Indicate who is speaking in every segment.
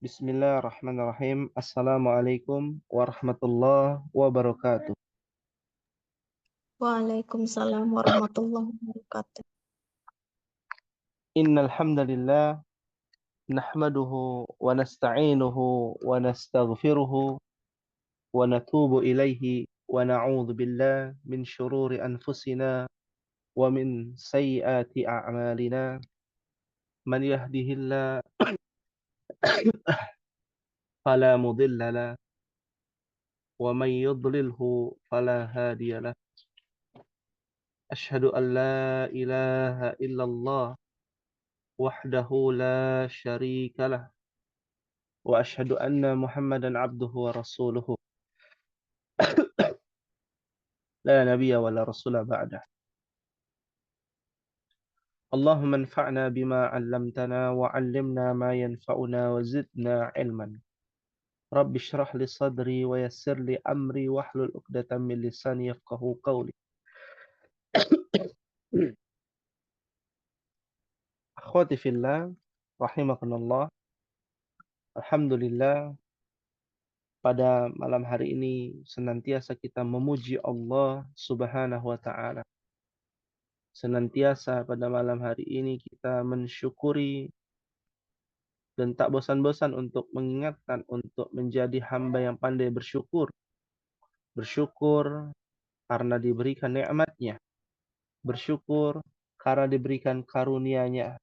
Speaker 1: Bismillahirrahmanirrahim. Assalamualaikum warahmatullahi wabarakatuh.
Speaker 2: Waalaikumsalam warahmatullahi wabarakatuh.
Speaker 1: Innal hamdalillah nahmaduhu wa nasta'inuhu wa nastaghfiruhu wa natubu ilaihi wa na'udzu billahi min syururi anfusina wa min sayyiati a'malina. Man yahdihillahu fala mudilla lahu wa man yudlilhu fala hadiya lahu. Asyhadu an la ilaha illallah wahdahu la syarika lah wa asyhadu anna Muhammadan abduhu wa rasuluhu la nabiyya wa la rasula ba'dah. Allahumma anfa'na bima 'allamtana wa 'allimna ma yanfa'una wa zidna 'ilman. Rabbi shrah li sadri wa yassir li amri wahlul 'uqdatam min lisani yafqahu qawli. Akhwati fillah, rahimakumullah. Alhamdulillah, pada malam hari ini senantiasa kita memuji Allah Subhanahu wa taala. Senantiasa pada malam hari ini kita mensyukuri dan tak bosan-bosan untuk mengingatkan untuk menjadi hamba yang pandai bersyukur. Bersyukur karena diberikan nikmatnya. Bersyukur karena diberikan karunia-Nya.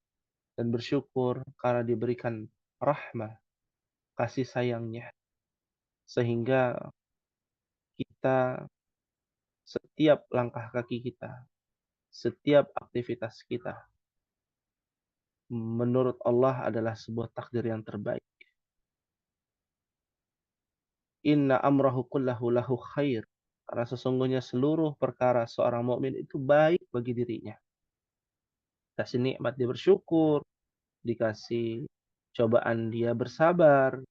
Speaker 1: Dan bersyukur karena diberikan rahmah, kasih sayangnya. Sehingga kita setiap langkah kaki kita, setiap aktivitas kita, menurut Allah adalah sebuah takdir yang terbaik. Inna amrahu kullahu lahu khair. Karena sesungguhnya seluruh perkara seorang mukmin itu baik bagi dirinya. Kasih nikmat dia bersyukur, dikasih cobaan dia bersabar,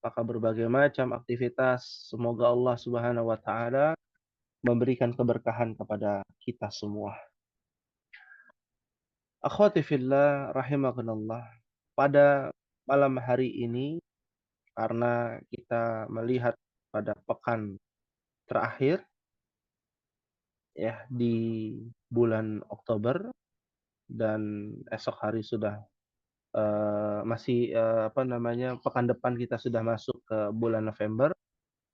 Speaker 1: maka berbagai macam aktivitas semoga Allah Subhanahu wa taala memberikan keberkahan kepada kita semua. Akhwati fillah rahimakumullah. Pada malam hari ini karena kita melihat pada pekan terakhir ya di bulan Oktober dan esok hari sudah pekan depan kita sudah masuk ke bulan November,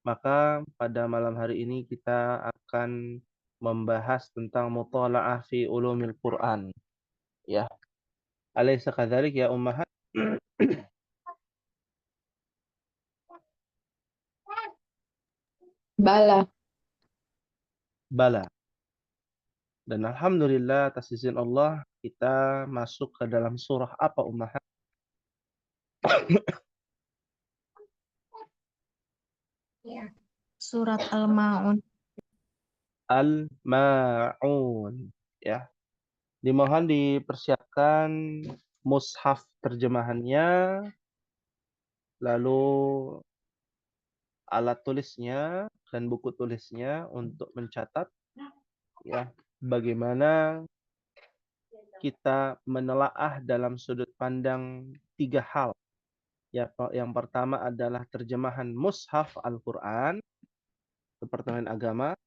Speaker 1: maka pada malam hari ini kita akan membahas tentang muthala'ah fi ulumil Quran ya. Alaysa kadzalik ya ummahat?
Speaker 2: Bala.
Speaker 1: Bala. Dan alhamdulillah atas izin Allah kita masuk ke dalam surah apa ummahat?
Speaker 2: Surat Al-Ma'un.
Speaker 1: Al-Ma'un ya. Dimohon dipersiapkan mushaf terjemahannya, lalu alat tulisnya dan buku tulisnya untuk mencatat ya bagaimana kita menelaah dalam sudut pandang 3 hal. Ya, yang pertama adalah terjemahan mushaf Al-Qur'an Departemen Agama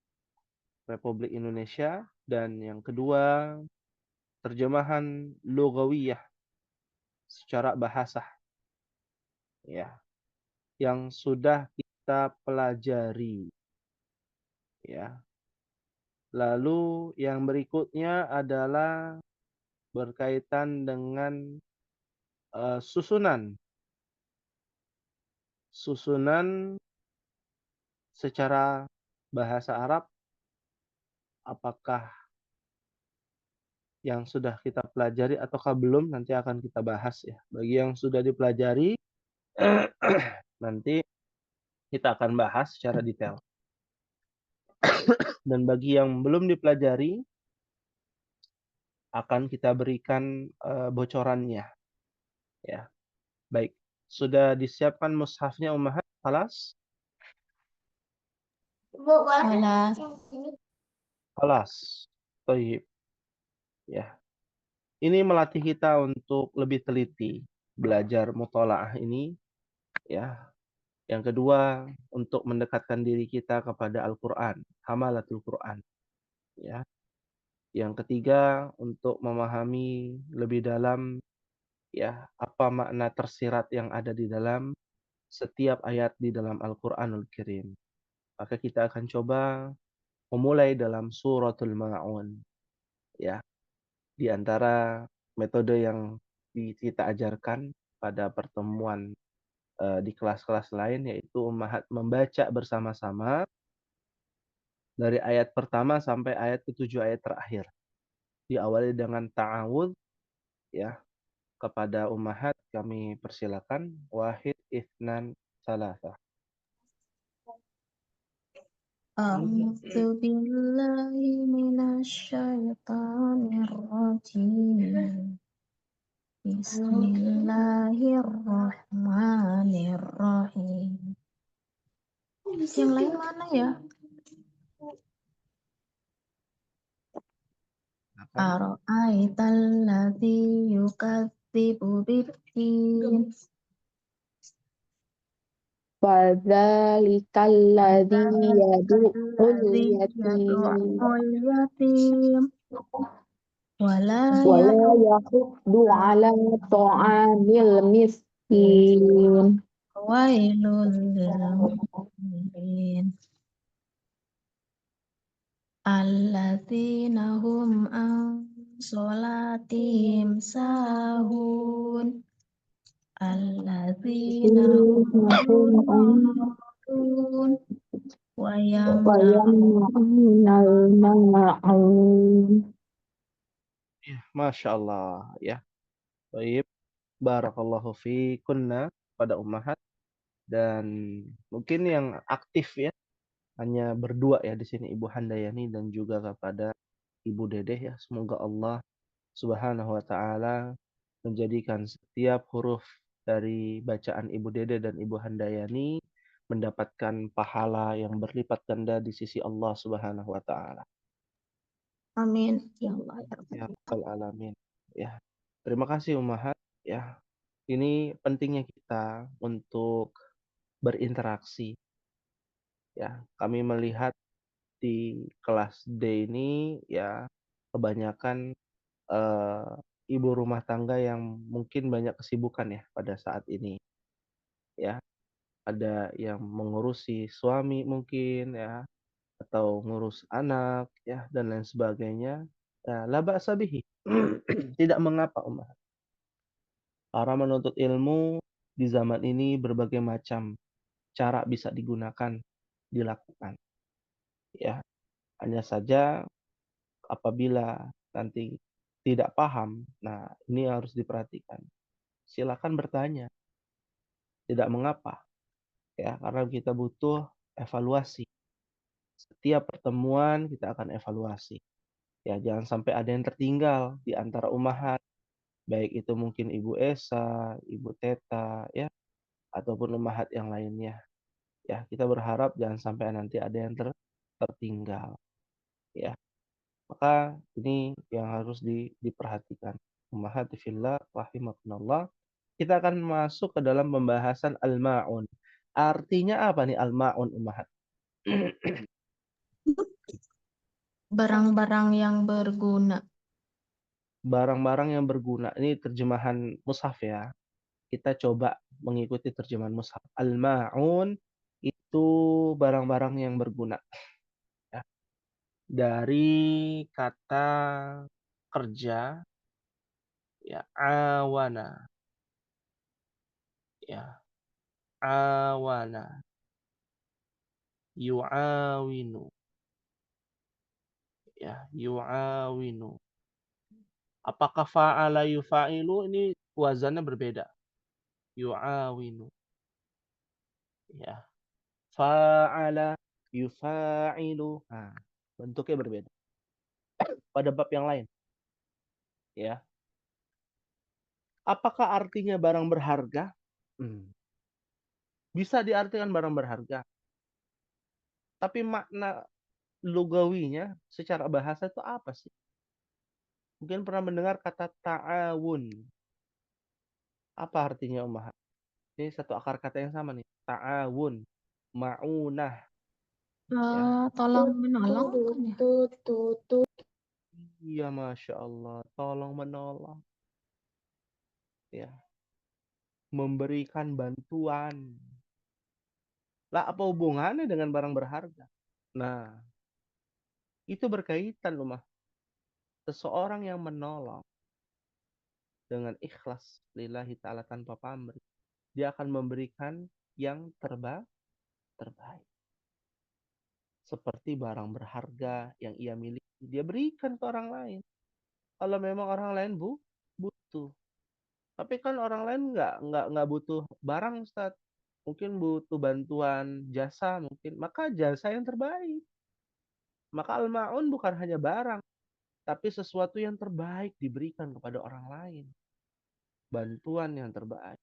Speaker 1: Republik Indonesia, dan yang kedua terjemahan lugawiyah secara bahasa ya yang sudah kita pelajari ya. Lalu yang berikutnya adalah berkaitan dengan susunan secara bahasa Arab, apakah yang sudah kita pelajari ataukah belum, nanti akan kita bahas ya. Bagi yang sudah dipelajari nanti kita akan bahas secara detail. Dan bagi yang belum dipelajari akan kita berikan bocorannya ya. Baik, sudah disiapkan mushafnya ummahat? Khalas?
Speaker 2: Bala.
Speaker 1: Khalas. Baik. Ya. Ini melatih kita untuk lebih teliti belajar muthala'ah ini ya. Yang kedua, untuk mendekatkan diri kita kepada Al-Qur'an, hamalatul Qur'an, ya. Yang ketiga, untuk memahami lebih dalam, ya, apa makna tersirat yang ada di dalam setiap ayat di dalam Al-Qur'anul Karim. Maka kita akan coba memulai dalam suratul Ma'un, ya. Di antara metode yang kita ajarkan pada pertemuan di kelas-kelas lain, yaitu membaca bersama-sama dari ayat pertama sampai ayat ketujuh, ayat terakhir. Diawali dengan ta'awudz, ya. Kepada ummahat kami persilakan. Wahid, itsnan, tsalatsa.
Speaker 2: A'udzu billahi minasyaitonir rajim. Bismillahirrahmanirrahim. Yang lain mana ya? Ara'aital ladzi yukadzibu biddin.
Speaker 3: Fadzalikal ladzi yad'ul yatim
Speaker 2: Yad'ul yatim wala
Speaker 3: wala yahuddu ala ta'amil miskin.
Speaker 2: wailul lil muslimin alladzina hum an sholatihim sahun alladzina hum yura'un wa
Speaker 3: Wayamna'unal ma'un.
Speaker 1: Ya, Masya Allah, ya. Baik, barakallahu fikunna pada ummahat, dan mungkin yang aktif ya hanya berdua ya di sini, Ibu Handayani dan juga kepada Ibu Dedeh, ya. Semoga Allah Subhanahu wa taala menjadikan setiap huruf dari bacaan Ibu Dede dan Ibu Handayani mendapatkan pahala yang berlipat ganda di sisi Allah Subhanahu wa taala.
Speaker 2: amin ya Allah ya Rabbal
Speaker 1: Ya rabbal alamin. Ya. Terima kasih Ummahat, ya. Ini pentingnya kita untuk berinteraksi, ya. Kami melihat di kelas D ini, ya, kebanyakan eh, ibu rumah tangga yang mungkin banyak kesibukan ya pada saat ini, ya. Ada yang mengurusi suami mungkin, ya, atau ngurus anak, ya, dan lain sebagainya. Ya, la ba'sa bihi. Tidak mengapa, Ummah. Para menuntut ilmu di zaman ini berbagai macam cara bisa digunakan, dilakukan, ya. Hanya saja apabila nanti tidak paham, nah ini harus diperhatikan. Silakan bertanya, tidak mengapa, ya, karena kita butuh evaluasi. Setiap pertemuan kita akan evaluasi. Ya, jangan sampai ada yang tertinggal di antara ummahat, baik itu mungkin Ibu Esa, Ibu Teta, ya, ataupun ummahat yang lainnya. Ya, kita berharap jangan sampai nanti ada yang tertinggal, ya. Maka ini yang harus diperhatikan. Ummahat fillah rahimakumullah. Kita akan masuk ke dalam pembahasan al-ma'un. Artinya apa nih al-ma'un, ummahat?
Speaker 2: barang-barang yang berguna.
Speaker 1: Barang-barang yang berguna. Ini terjemahan mushaf ya. Kita coba mengikuti terjemahan mushaf. Al-ma'un itu barang-barang yang berguna. Ya. Dari kata kerja, ya, awana. Ya, awana. Yu'awinu. Ya, yu'awinu. Apakah fa'ala yufa'ilu? Ini wazannya berbeda. Yu'awinu. Ya. Fa'ala yufa'ilu. Nah, bentuknya berbeda. Pada bab yang lain, ya. Apakah artinya barang berharga? Bisa diartikan barang berharga. Tapi makna lugawinya secara bahasa itu apa sih? Mungkin pernah mendengar kata ta'awun. Apa artinya, Umar? Ini satu akar kata yang sama nih. Ta'awun, ma'unah, ya.
Speaker 2: Tolong menolong kan ya?
Speaker 1: Iya, Masya Allah. Tolong menolong. Ya. Memberikan bantuan. Lah, apa hubungannya dengan barang berharga? Nah, itu berkaitan loh, Mah. Seseorang yang menolong dengan ikhlas lillahi ta'ala tanpa pamrih, dia akan memberikan yang terbaik. Seperti barang berharga yang ia miliki, dia berikan ke orang lain. Kalau memang orang lain butuh. Tapi kan orang lain nggak butuh barang, Ustaz. Mungkin butuh bantuan jasa mungkin. Maka jasa yang terbaik. Maka al-ma'un bukan hanya barang, tapi sesuatu yang terbaik diberikan kepada orang lain. Bantuan yang terbaik.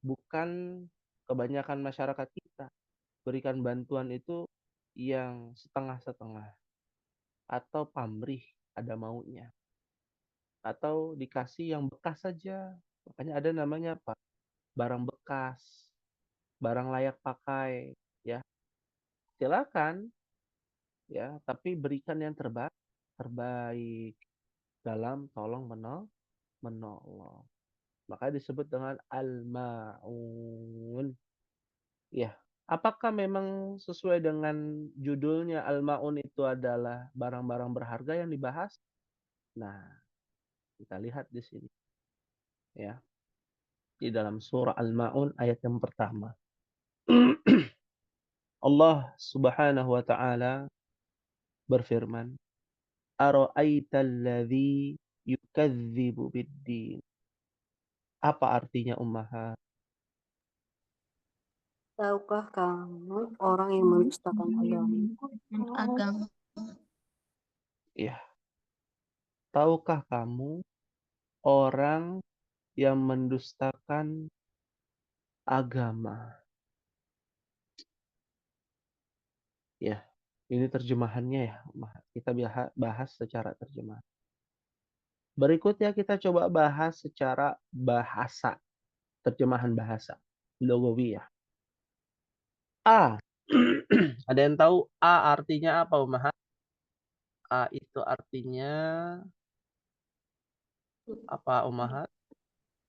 Speaker 1: Bukan kebanyakan masyarakat kita berikan bantuan itu yang setengah-setengah atau pamrih ada maunya atau dikasih yang bekas saja. Makanya ada namanya apa? Barang bekas, barang layak pakai, ya. Silakan, ya, tapi berikan yang terbaik dalam tolong menolong. Maka disebut dengan al-ma'un. Ya. Apakah memang sesuai dengan judulnya al-ma'un itu adalah barang-barang berharga yang dibahas? Nah, kita lihat di sini. Ya. Di dalam surah Al-Ma'un ayat yang pertama. Allah Subhanahu wa taala berfirman, "Ara'aital ladzi yukadzibu biddin." Apa artinya ummahat?
Speaker 4: Tahukah kamu orang yang mendustakan agama?
Speaker 2: Agama.
Speaker 1: Ya. Tahukah kamu orang yang mendustakan agama? Ya. Ini terjemahannya ya, ummahat. Kita bahas secara terjemahan. Berikutnya kita coba bahas secara bahasa, terjemahan bahasa, lugawiyah. A. Ada yang tahu A artinya apa, Ummahat? A itu artinya apa, Ummahat?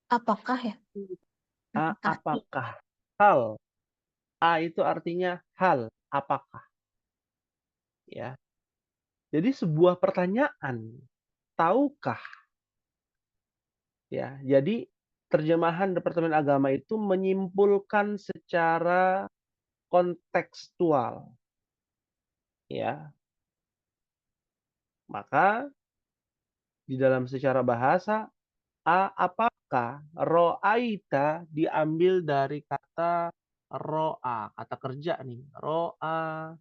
Speaker 2: Apakah ya?
Speaker 1: A apakah? Hal. A itu artinya hal, apakah? Ya. Jadi sebuah pertanyaan, tahukah? Ya. Jadi terjemahan Departemen Agama itu menyimpulkan secara kontekstual. Ya. Maka di dalam secara bahasa apakah ro'aita diambil dari kata ro'a, kata kerja nih. Ro'a,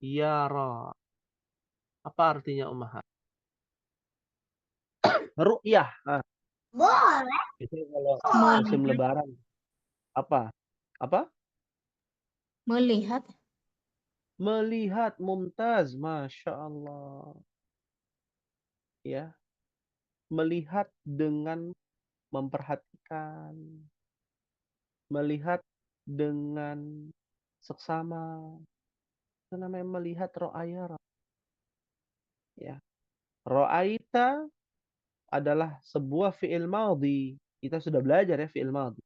Speaker 1: yara. Apa artinya ummahat? Ru'yah. Nah,
Speaker 4: Boleh.
Speaker 1: itu kalau musim lebaran. Apa? Apa?
Speaker 2: Melihat.
Speaker 1: Melihat, mumtaz. Masya Allah. Ya. Melihat dengan memperhatikan. Melihat dengan seksama. Itu namanya melihat ro'ayara. Ya. Ro'aita adalah sebuah fi'il madhi. Kita sudah belajar ya fi'il madhi.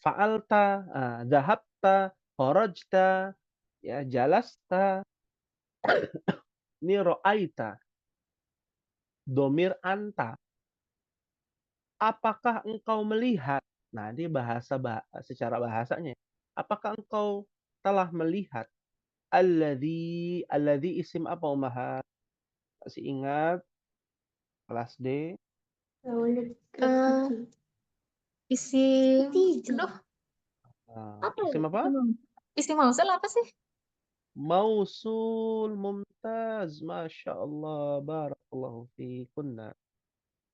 Speaker 1: Fa'alta, dhahabta, kharajta, ya, jalasta. Ini ro'aita. Domir anta. Apakah engkau melihat? Nah, ini secara bahasanya. Apakah engkau telah melihat? Alladhi isim apa, ummahat? Masih ingat? Kelas D.
Speaker 2: Isi. Aduh,
Speaker 1: Isim apa?
Speaker 2: isi mausul apa sih?
Speaker 1: Mausul, mumtaz, Masya Allah, barakallahu fikunna.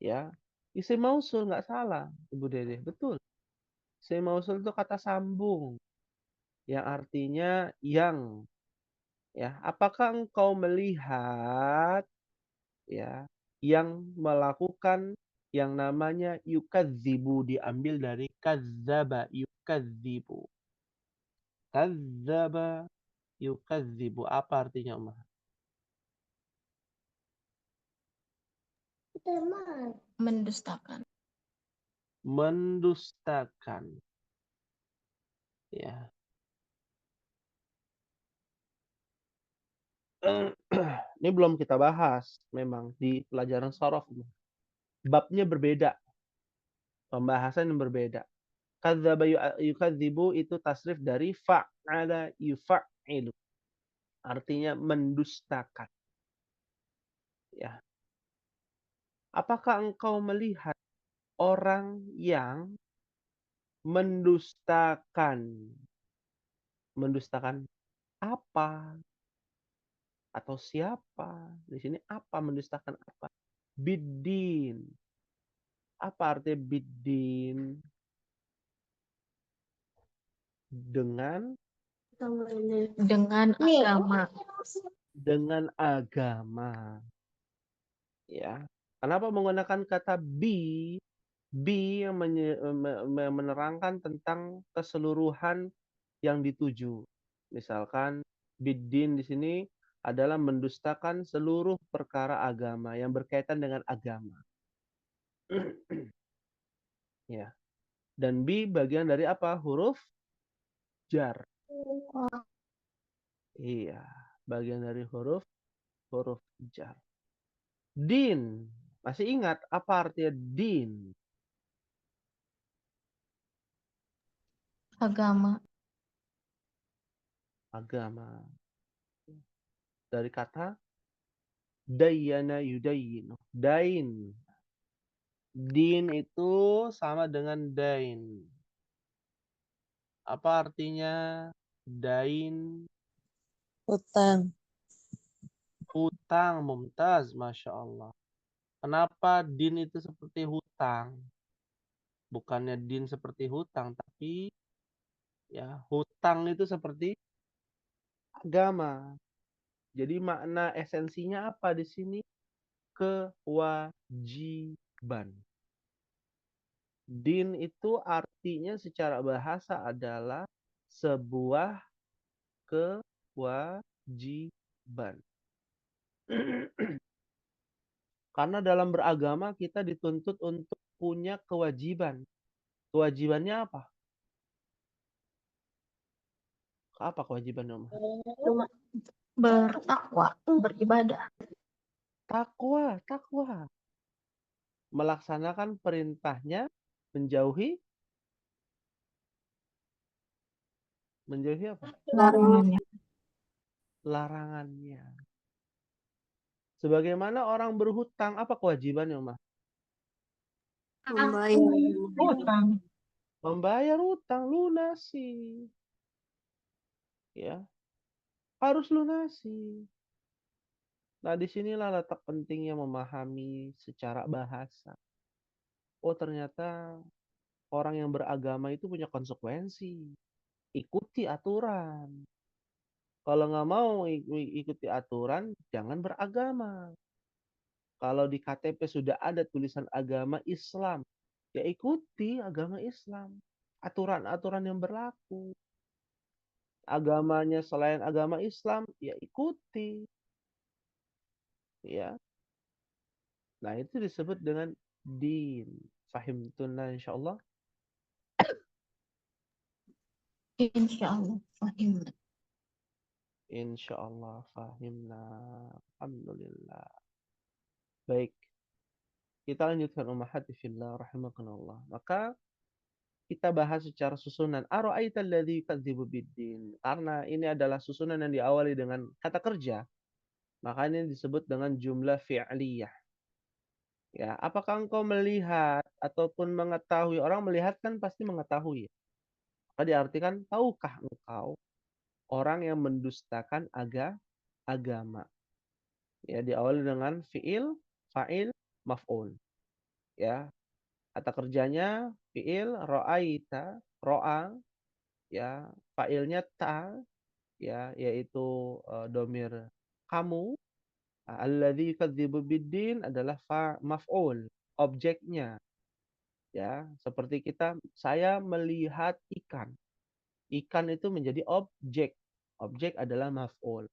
Speaker 1: Ya, isim mausul nggak salah, Ibu Dede, betul. Isim mausul itu kata sambung, yang artinya yang. Ya, apakah engkau melihat ya yang melakukan Yang namanya yukadzibu diambil dari kadzaba, yukadzibu. Kadzaba, yukadzibu. Apa artinya, Umar?
Speaker 2: Mendustakan.
Speaker 1: Mendustakan. Ya. Ini belum kita bahas memang di pelajaran sorof. Babnya berbeda. Pembahasan yang berbeda. Kadzaba yukadzibu itu tasrif dari fa'ala yufa'ilu. Artinya mendustakan. Ya. Apakah engkau melihat orang yang mendustakan? Mendustakan apa? Atau siapa? Di sini apa? Mendustakan apa? Biddin. Apa artinya biddin? Dengan
Speaker 2: agama.
Speaker 1: dengan agama. Ya. Kenapa menggunakan kata bi? Bi yang menerangkan tentang keseluruhan yang dituju. Misalkan biddin di sini adalah mendustakan seluruh perkara agama yang berkaitan dengan agama. Ya. Dan bi bagian dari apa? Huruf jar. Iya, bagian dari huruf jar. Din. Masih ingat apa artinya din?
Speaker 2: Agama.
Speaker 1: Agama. Dari kata dayana yudayinu. Dain. Din itu sama dengan dain. Apa artinya dain?
Speaker 4: Utang.
Speaker 1: Hutang. Mumtaz, Masya Allah. Kenapa din itu seperti hutang? Bukannya din seperti hutang, tapi ya hutang itu seperti agama. Jadi makna esensinya apa di sini? Kewajiban. Din itu artinya secara bahasa adalah sebuah kewajiban. Karena dalam beragama kita dituntut untuk punya kewajiban. Kewajibannya apa? Apa kewajibannya, Om?
Speaker 2: Bertakwa. Beribadah.
Speaker 1: Takwa. Melaksanakan perintahnya, menjauhi apa?
Speaker 2: Larangannya.
Speaker 1: Larangannya. Sebagaimana orang berhutang, apa kewajibannya, Mas?
Speaker 4: Membayar.
Speaker 2: Hutang.
Speaker 1: Membayar hutang, lunasi. Ya, harus lunasi. Nah, disinilah letak pentingnya memahami secara bahasa. Oh, ternyata orang yang beragama itu punya konsekuensi. Ikuti aturan. Kalau nggak mau ikuti aturan, jangan beragama. Kalau di KTP sudah ada tulisan agama Islam, ya ikuti agama Islam. Aturan-aturan yang berlaku. Agamanya selain agama Islam, ya ikuti. Ya. Nah, itu disebut dengan din. Fahimtunna insyaallah.
Speaker 2: Insyaallah. Fahimna.
Speaker 1: Insyaallah fahimna. Alhamdulillah. Baik. Kita lanjutkan ummahati fillah rahimakumullah. Maka kita bahas secara susunan. Ara'aita alladzi yukadzibu biddin. Karena ini adalah susunan yang diawali dengan kata kerja. Makanya disebut dengan jumlah fi'liyah. Ya, apakah engkau melihat ataupun mengetahui? Orang melihat kan pasti mengetahui. Maka diartikan, tahukah engkau orang yang mendustakan agama? Ya, diawali dengan fi'il, fa'il, maf'ul. Ya, kata kerjanya fi'il, ra'aita, ro'a, ya, fa'ilnya ta, ya, yaitu domir kamu. Alladzi yukadzibu biddin adalah maf'ul. objeknya. Ya, seperti saya melihat ikan. Ikan itu menjadi objek. Objek adalah maf'ul.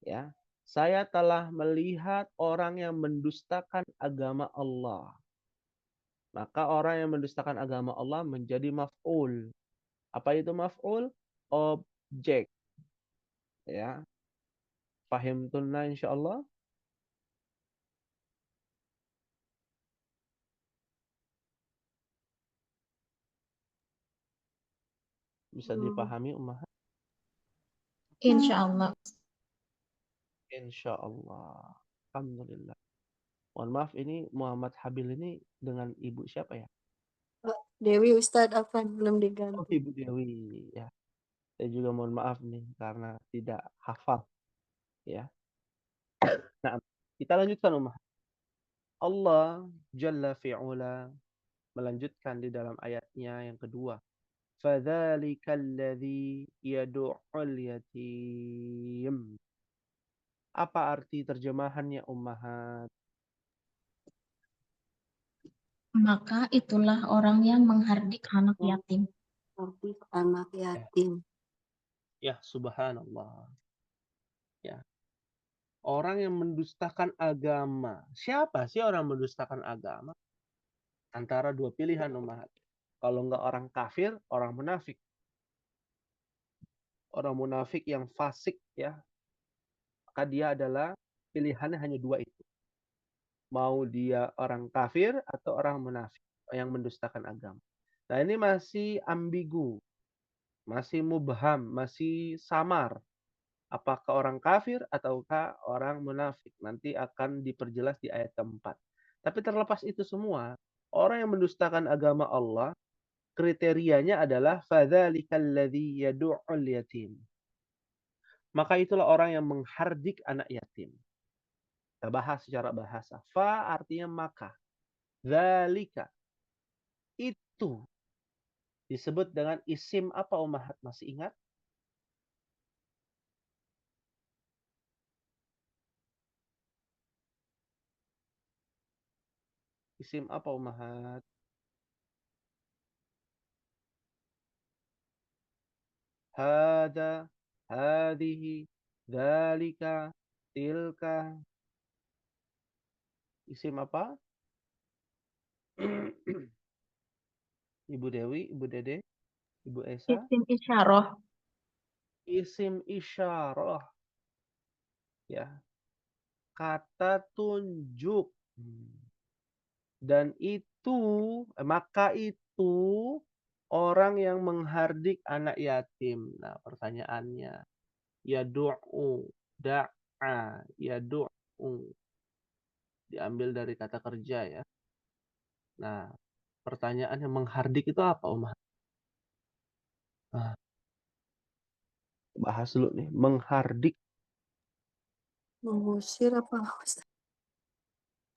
Speaker 1: Ya. Saya telah melihat orang yang mendustakan agama Allah. Maka orang yang mendustakan agama Allah menjadi maf'ul. Apa itu maf'ul? Objek. Ya. Fahim tunna insyaallah. Bisa dipahami Ummah?
Speaker 2: Insya Allah.
Speaker 1: Insyaallah. Alhamdulillah. Mohon maaf, ini Muhammad Habil ini dengan ibu siapa ya?
Speaker 4: Dewi Ustadz Afan belum
Speaker 1: Oh,
Speaker 4: diganti.
Speaker 1: Ibu Dewi. Ya. Saya juga mohon maaf nih karena tidak hafal. Ya. Nah, kita lanjutkan Ummah. Allah Jalla fi'ula melanjutkan di dalam ayatnya yang kedua. Fadzalika alladzi yad'ul yatim. Apa arti terjemahannya Ummahat?
Speaker 2: Maka itulah orang yang menghardik anak yatim.
Speaker 4: Arti anak yatim.
Speaker 1: Ya, subhanallah. Ya. Orang yang mendustakan agama. Siapa sih orang mendustakan agama? Antara dua pilihan Ummahat. Kalau enggak orang kafir, orang munafik. Orang munafik yang fasik ya, maka dia adalah pilihannya hanya dua itu. Mau dia orang kafir atau orang munafik yang mendustakan agama. Nah, ini masih ambigu, masih mubham, masih samar. Apakah orang kafir ataukah orang munafik? Nanti akan diperjelas di ayat keempat. Tapi terlepas itu semua, orang yang mendustakan agama Allah, kriterianya adalah fadzalikal ladzi yad'ul yatim. Maka itulah orang yang menghardik anak yatim. Kita bahas secara bahasa. Fa artinya maka. Dzalika. Itu disebut dengan isim apa Ummahat? Masih ingat? Isim apa Ummahat? Hada, hadihi, dzalika, tilka. Isim apa? Ibu Dewi, Ibu Dede, Ibu Esa.
Speaker 2: Isim isyarah.
Speaker 1: Isim isyarah. Ya. Kata tunjuk. Dan itu, maka itu orang yang menghardik anak yatim. Nah, pertanyaannya, yadu'u, da'a, yadu'u. Diambil dari kata kerja ya. Nah, pertanyaannya menghardik itu apa, Umar? Nah, bahas dulu nih. Menghardik,
Speaker 4: Mengusir apa Ustadz?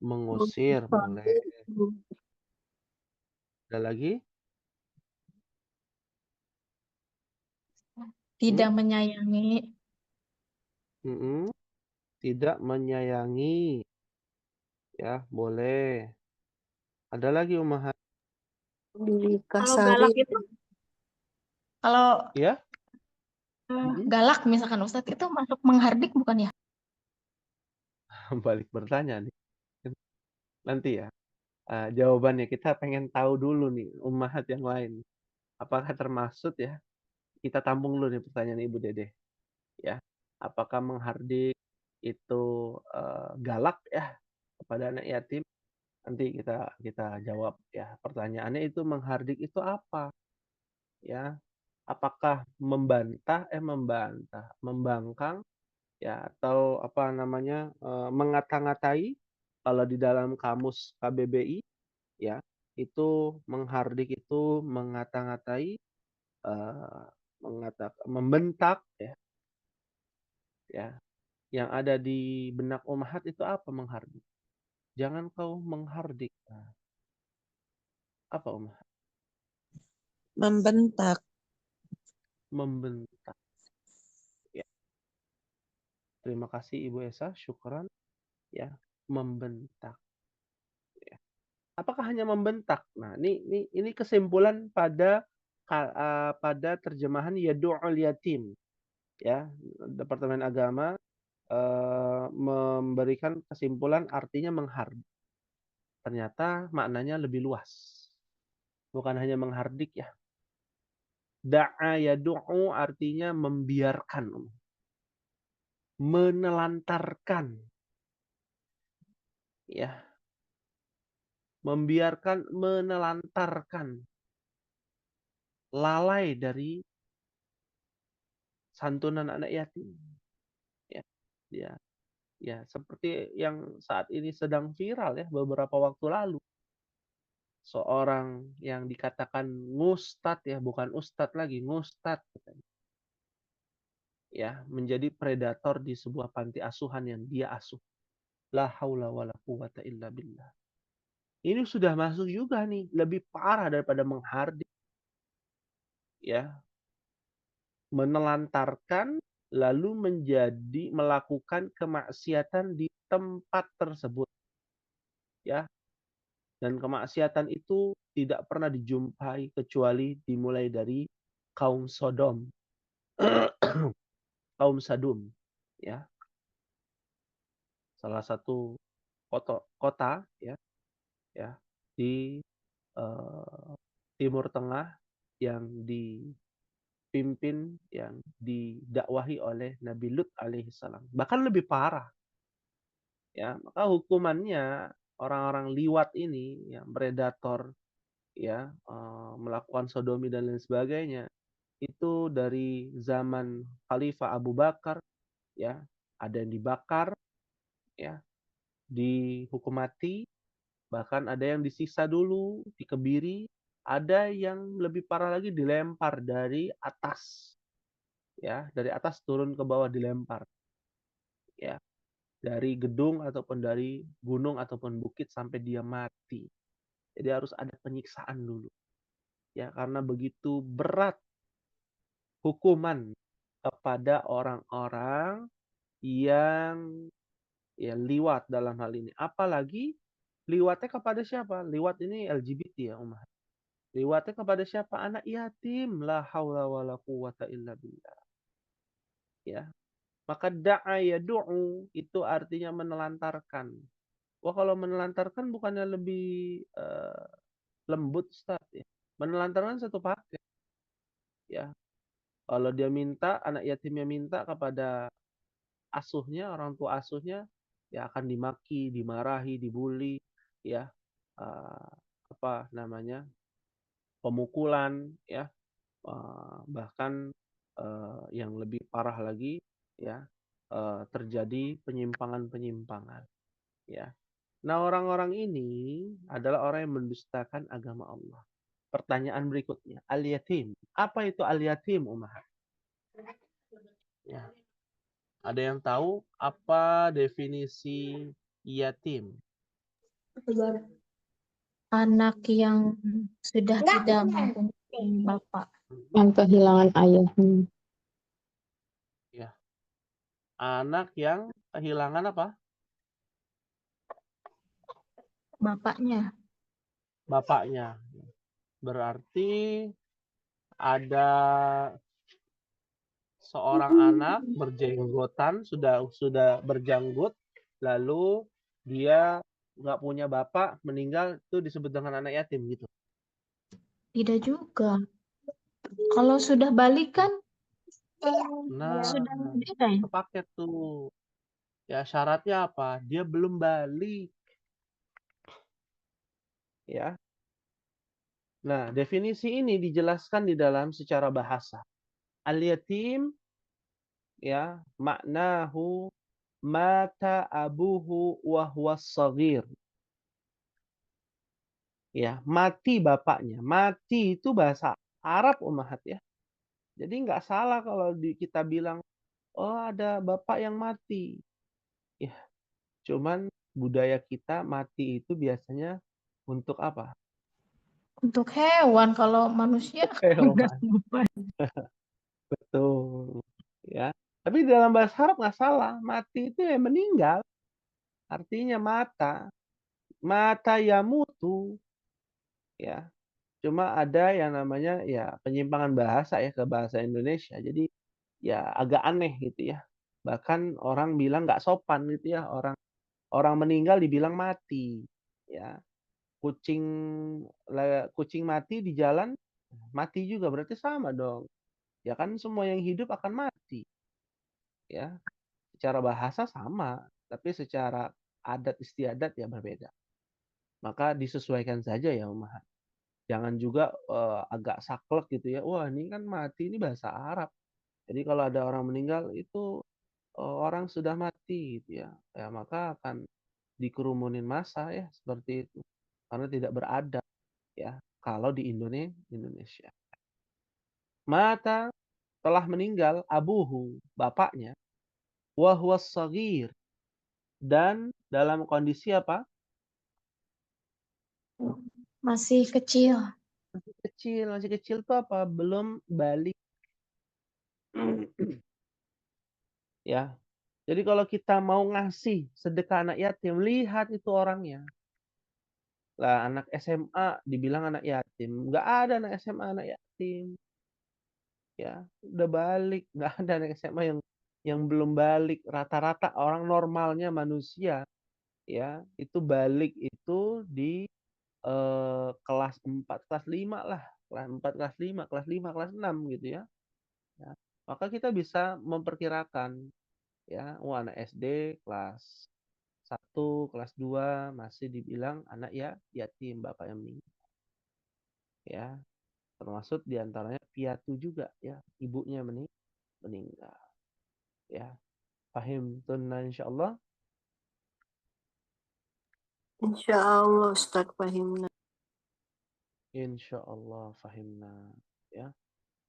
Speaker 1: mengusir, boleh. Ada lagi?
Speaker 2: Tidak menyayangi.
Speaker 1: Tidak menyayangi. Ya, boleh. Ada lagi, Umar?
Speaker 2: Kalau
Speaker 4: Dikasari.
Speaker 2: galak itu, kalau
Speaker 1: Ya?
Speaker 2: galak misalkan Ustadz itu masuk menghardik bukan ya?
Speaker 1: Balik bertanya nih. Nanti ya. Jawabannya kita pengen tahu dulu nih Ummahat yang lain. Apakah termasuk ya? Kita tampung dulu nih pertanyaan Ibu Dede. Ya. Apakah menghardik itu galak ya kepada anak yatim? Nanti kita jawab ya. Pertanyaannya itu menghardik itu apa? Ya. Apakah membantah, membangkang ya, atau apa namanya, mengata-ngatai? Kalau di dalam kamus KBBI ya, itu menghardik itu mengata-ngatai, membentak ya, ya. Yang ada di benak Ummahat itu apa menghardik? Jangan kau menghardik. Nah, apa Ummahat?
Speaker 5: Membentak.
Speaker 1: Membentak. Ya. Terima kasih Ibu Esa, syukran ya, membentak. Ya. Apakah hanya membentak? Nah, ini kesimpulan pada pada terjemahan yadu'ul yatim, ya. Departemen Agama memberikan kesimpulan artinya menghardik. Ternyata maknanya lebih luas. Bukan hanya menghardik ya. Da'a yadu'u artinya membiarkan, menelantarkan, ya, membiarkan, menelantarkan, lalai dari santunan anak yatim. Ya, ya, ya, seperti yang saat ini sedang viral ya beberapa waktu lalu. Seorang yang dikatakan ngustad ya, bukan ustad lagi, ngustad, ya, menjadi predator di sebuah panti asuhan yang dia asuh. La haula wala quwata illa billah. Ini sudah masuk juga nih, lebih parah daripada menghardik. Ya, menelantarkan lalu melakukan kemaksiatan di tempat tersebut. Ya, dan kemaksiatan itu tidak pernah dijumpai kecuali dimulai dari kaum Sodom, kaum Sadum, ya. Salah satu kota ya di Timur Tengah yang dipimpin, yang didakwahi oleh Nabi Lut alaihissalam. Bahkan lebih parah. Ya, maka hukumannya orang-orang liwat ini yang predator ya, melakukan sodomi dan lain sebagainya, itu dari zaman Khalifah Abu Bakar ya, ada yang dibakar ya, dihukum mati, bahkan ada yang disiksa dulu, dikebiri, ada yang lebih parah lagi dilempar dari atas. Ya, dari atas turun ke bawah dilempar. Ya, dari gedung ataupun dari gunung ataupun bukit sampai dia mati. Jadi harus ada penyiksaan dulu. Ya, karena begitu berat hukuman kepada orang-orang yang ya liwat dalam hal ini. Apalagi liwatnya kepada siapa? Liwat ini LGBT ya, Umar. Liwatnya kepada siapa? Anak yatim. La haula wala quwata illa billah. Ya. Maka da'a yadu'u itu artinya menelantarkan. Wah, kalau menelantarkan bukannya lebih lembut, Ustaz ya. Menelantarkan satu paket. Ya. Kalau dia minta, anak yatimnya minta kepada asuhnya, orang tua asuhnya, ya akan dimaki, dimarahi, dibully, ya. Apa namanya? Pemukulan, ya. Bahkan yang lebih parah lagi ya, terjadi penyimpangan-penyimpangan ya. Nah, orang-orang ini adalah orang yang mendustakan agama Allah. Pertanyaan berikutnya, al-yatim. Apa itu al-yatim, Umar? Ya. Ada yang tahu apa definisi yatim?
Speaker 2: Anak yang sudah tidak mempunyai bapak.
Speaker 3: Yang kehilangan ayahnya.
Speaker 1: Ya. Anak yang kehilangan apa?
Speaker 2: Bapaknya.
Speaker 1: Bapaknya. Berarti ada seorang anak berjenggotan, sudah berjanggut, lalu dia nggak punya bapak, meninggal, itu disebut dengan anak yatim gitu.
Speaker 2: Tidak juga. Kalau sudah balik kan
Speaker 1: Nah,
Speaker 2: sudah beda ya.
Speaker 1: kepaket tuh. Ya, syaratnya apa? Dia belum balik. Ya. Nah, definisi ini dijelaskan di dalam secara bahasa. Al-yatim ya, maknahu mata abuhu wa huwa shaghir. Ya, mati bapaknya. Mati itu bahasa Arab, Ummahat ya. Jadi nggak salah kalau kita bilang, oh ada bapak yang mati. Ya, cuman budaya kita mati itu biasanya untuk apa?
Speaker 2: Untuk hewan, kalau manusia enggak.
Speaker 1: Hewan. Betul. Ya. Tapi di dalam bahasa Arab nggak salah. Mati itu ya meninggal. Artinya mata. mata yamutu, ya. Cuma ada yang namanya ya penyimpangan bahasa ya ke bahasa Indonesia. Jadi ya agak aneh gitu ya. Bahkan orang bilang nggak sopan gitu ya, orang orang meninggal dibilang mati, ya. Kucing kucing mati di jalan, mati juga, berarti sama dong. Ya kan semua yang hidup akan mati, ya. Secara bahasa sama, tapi secara adat istiadat ya berbeda. Maka disesuaikan saja ya Ummahat. Jangan juga agak saklek gitu ya. Wah, ini kan mati, ini bahasa Arab. Jadi kalau ada orang meninggal itu orang sudah mati gitu ya. Ya maka akan dikerumunin massa ya seperti itu. Karena tidak beradab ya kalau di Indonesia. Mata telah meninggal abuhu, bapaknya, wa huwas shaghir, dan dalam kondisi apa?
Speaker 2: Masih kecil.
Speaker 1: Masih kecil tuh apa? Belum balik. Ya. Jadi kalau kita mau ngasih sedekah anak yatim, lihat itu orangnya. Lah anak SMA dibilang anak yatim, nggak ada anak SMA anak yatim. Ya, udah balik, nggak ada anak SMA yang belum balik. Rata-rata orang normalnya manusia ya, itu balik itu di kelas 4, kelas 5 lah. Kelas 4, kelas 5, kelas 5, kelas 6 gitu ya. Ya. Maka kita bisa memperkirakan ya, anak SD kelas 1, kelas 2 masih dibilang anak ya yatim, bapaknya meninggal. Ya, termasuk diantaranya piatu juga ya, ibunya meninggal. Ya, paham tunna insyaallah.
Speaker 4: Insyaallah Ustaz fahimna.
Speaker 1: Insyaallah fahimna. Ya.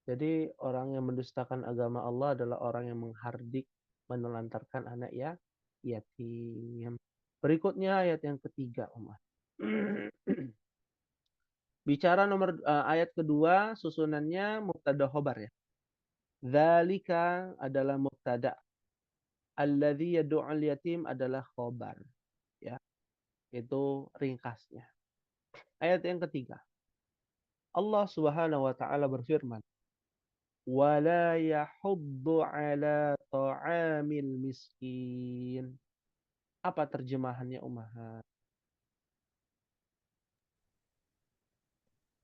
Speaker 1: Jadi orang yang mendustakan agama Allah adalah orang yang menghardik, menelantarkan anak ya yatim. Berikutnya ayat yang ketiga, Umar. Bicara ayat kedua, susunannya mubtada khobar ya. Dzalika adalah mubtada. Alladzi yad'ul yatim adalah khobar. Ya, itu ringkasnya. Ayat yang ketiga. Allah Subhanahu wa taala berfirman, "Wala yahuddu 'ala ta'amil miskin." Apa terjemahannya Ummahat?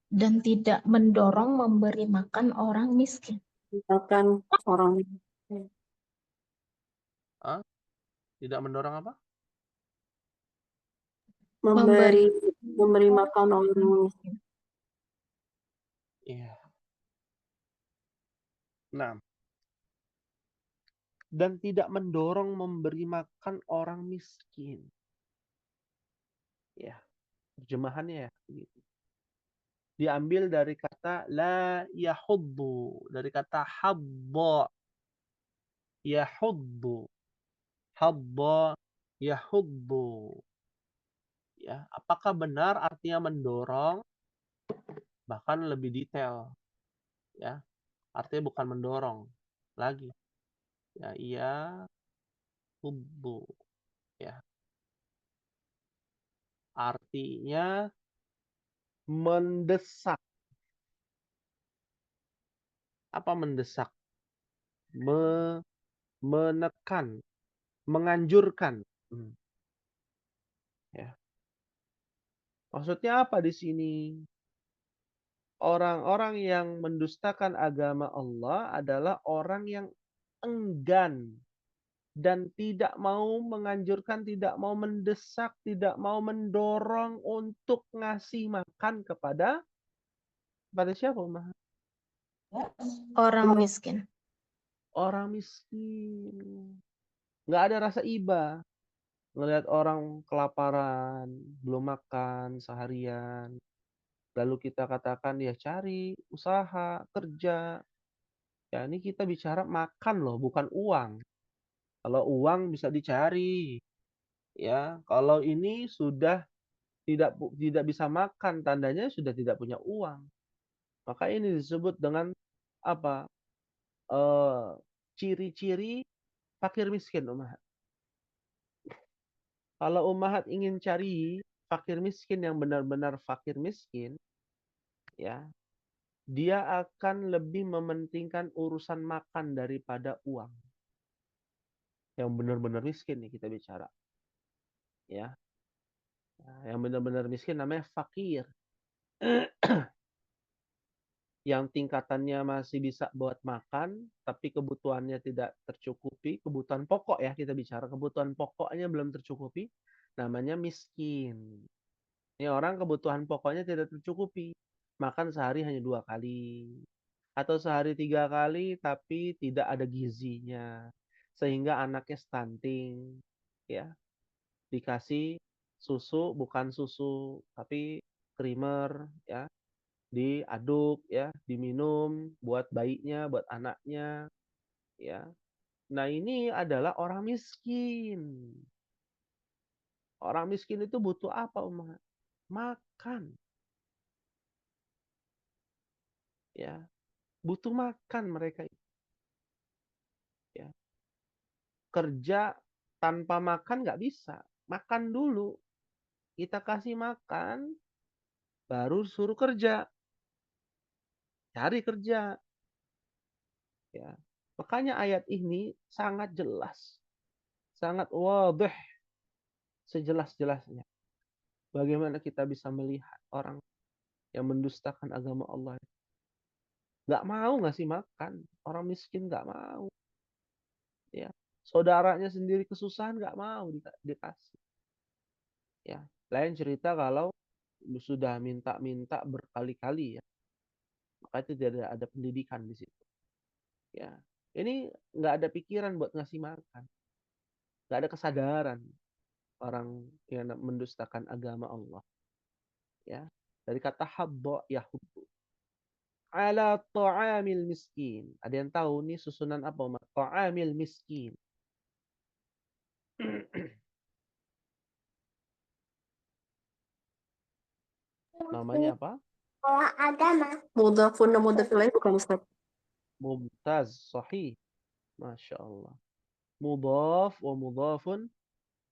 Speaker 2: Dan tidak mendorong memberi makan orang miskin.
Speaker 4: Misalkan orang
Speaker 1: Hah? Tidak mendorong apa?
Speaker 4: memberi makan orang miskin.
Speaker 1: Iya. Nah, dan tidak mendorong memberi makan orang miskin. Ya, terjemahannya ya begitu. Diambil dari kata la yahuddu, dari kata habba. Yahuddu. Habba yahuddu. Ya, apakah benar artinya mendorong? Bahkan lebih detail, ya. Artinya bukan mendorong lagi. Ya, iya hubbu. Ya. Artinya mendesak. Apa mendesak? Menekan, menganjurkan. Ya. Maksudnya apa di sini? Orang-orang yang mendustakan agama Allah adalah orang yang enggan dan tidak mau menganjurkan, tidak mau mendesak, tidak mau mendorong untuk ngasih makan kepada siapa, Umar?
Speaker 2: Orang miskin.
Speaker 1: Orang miskin. Nggak ada rasa iba. Ngelihat orang kelaparan, belum makan seharian. Lalu kita katakan ya cari usaha, kerja. Ya ini kita bicara makan loh, bukan uang. Kalau uang bisa dicari. Ya, kalau ini sudah tidak bisa makan, tandanya sudah tidak punya uang. Maka ini disebut dengan apa? Ciri-ciri fakir miskin, Ummahat. Kalau Ummahat ingin cari fakir miskin yang benar-benar fakir miskin, ya, dia akan lebih mementingkan urusan makan daripada uang. Yang benar-benar miskin nih kita bicara, ya. Nah, yang benar-benar miskin namanya fakir. Yang tingkatannya masih bisa buat makan, tapi kebutuhannya tidak tercukupi, kebutuhan pokok ya kita bicara, kebutuhan pokoknya belum tercukupi, namanya miskin. Ini orang kebutuhan pokoknya tidak tercukupi, makan sehari hanya 2 kali, atau sehari 3 kali, tapi tidak ada gizinya, sehingga anaknya stunting, ya, dikasih susu bukan susu, tapi creamer, ya, diaduk ya, diminum buat bayinya, buat anaknya ya. Nah, ini adalah orang miskin. Orang miskin itu butuh apa, Uma? Makan. Ya, butuh makan mereka itu. Ya. Kerja tanpa makan nggak bisa. Makan dulu. Kita kasih makan, baru suruh kerja. Cari kerja. Ya. Makanya ayat ini sangat jelas. Sangat wadih. Sejelas-jelasnya. Bagaimana kita bisa melihat orang yang mendustakan agama Allah? Nggak mau ngasih makan. Orang miskin nggak mau. Ya. Saudaranya sendiri kesusahan nggak mau dikasih. Ya. Lain cerita kalau sudah minta-minta berkali-kali ya. Maka itu tidak ada pendidikan di situ. Ya. Ini nggak ada pikiran buat ngasih makan. Nggak ada kesadaran orang yang mendustakan agama Allah. Ya. Dari kata habba yahubbu. Ala ta'amil miskin. Ada yang tahu nih susunan apa, Mak? Ta'amil miskin. Namanya apa?
Speaker 4: Agama. Mudhafun dan mudhaf ilaih bukan Ustaz.
Speaker 1: Mumtaz. Sahih. Masya Allah. Mudhaf wa mudhafun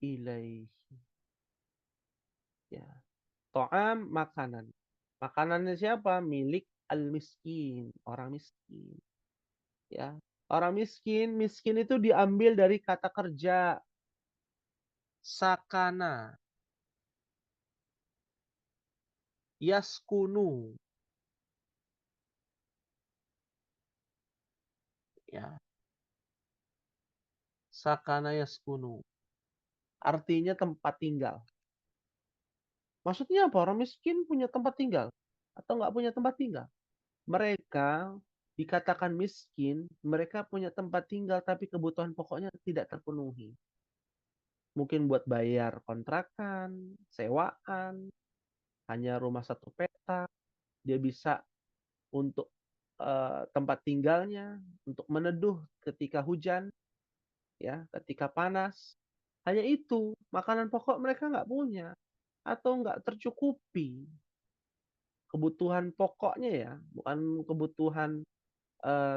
Speaker 1: ilaih. Ya. Ta'am makanan. Makanannya siapa? Milik al-miskin. Orang miskin. Ya. Orang miskin. Miskin itu diambil dari kata kerja. Sakana. Yaskunu. Ya. Sakana yaskunu. Artinya tempat tinggal. Maksudnya apa? Orang miskin punya tempat tinggal atau nggak punya tempat tinggal? Mereka dikatakan miskin, mereka punya tempat tinggal tapi kebutuhan pokoknya tidak terpenuhi. Mungkin buat bayar kontrakan, sewaan, hanya rumah satu petak, dia bisa untuk tempat tinggalnya, untuk meneduh ketika hujan, ya, ketika panas. Hanya itu, makanan pokok mereka nggak punya atau nggak tercukupi. Kebutuhan pokoknya ya, bukan kebutuhan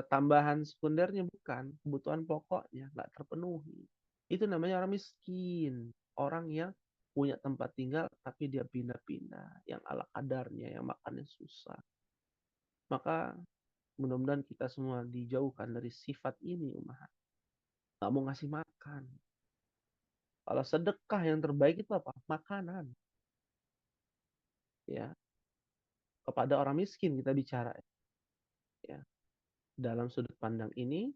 Speaker 1: tambahan sekundernya, bukan. Kebutuhan pokoknya nggak terpenuhi. Itu namanya orang miskin. Orang yang punya tempat tinggal tapi dia pindah-pindah, yang ala kadarnya, yang makannya susah. Maka mudah-mudahan kita semua dijauhkan dari sifat ini, umat. Nggak mau ngasih makan. Kalau sedekah yang terbaik itu apa? Makanan. Ya, kepada orang miskin kita bicara. Ya. Dalam sudut pandang ini,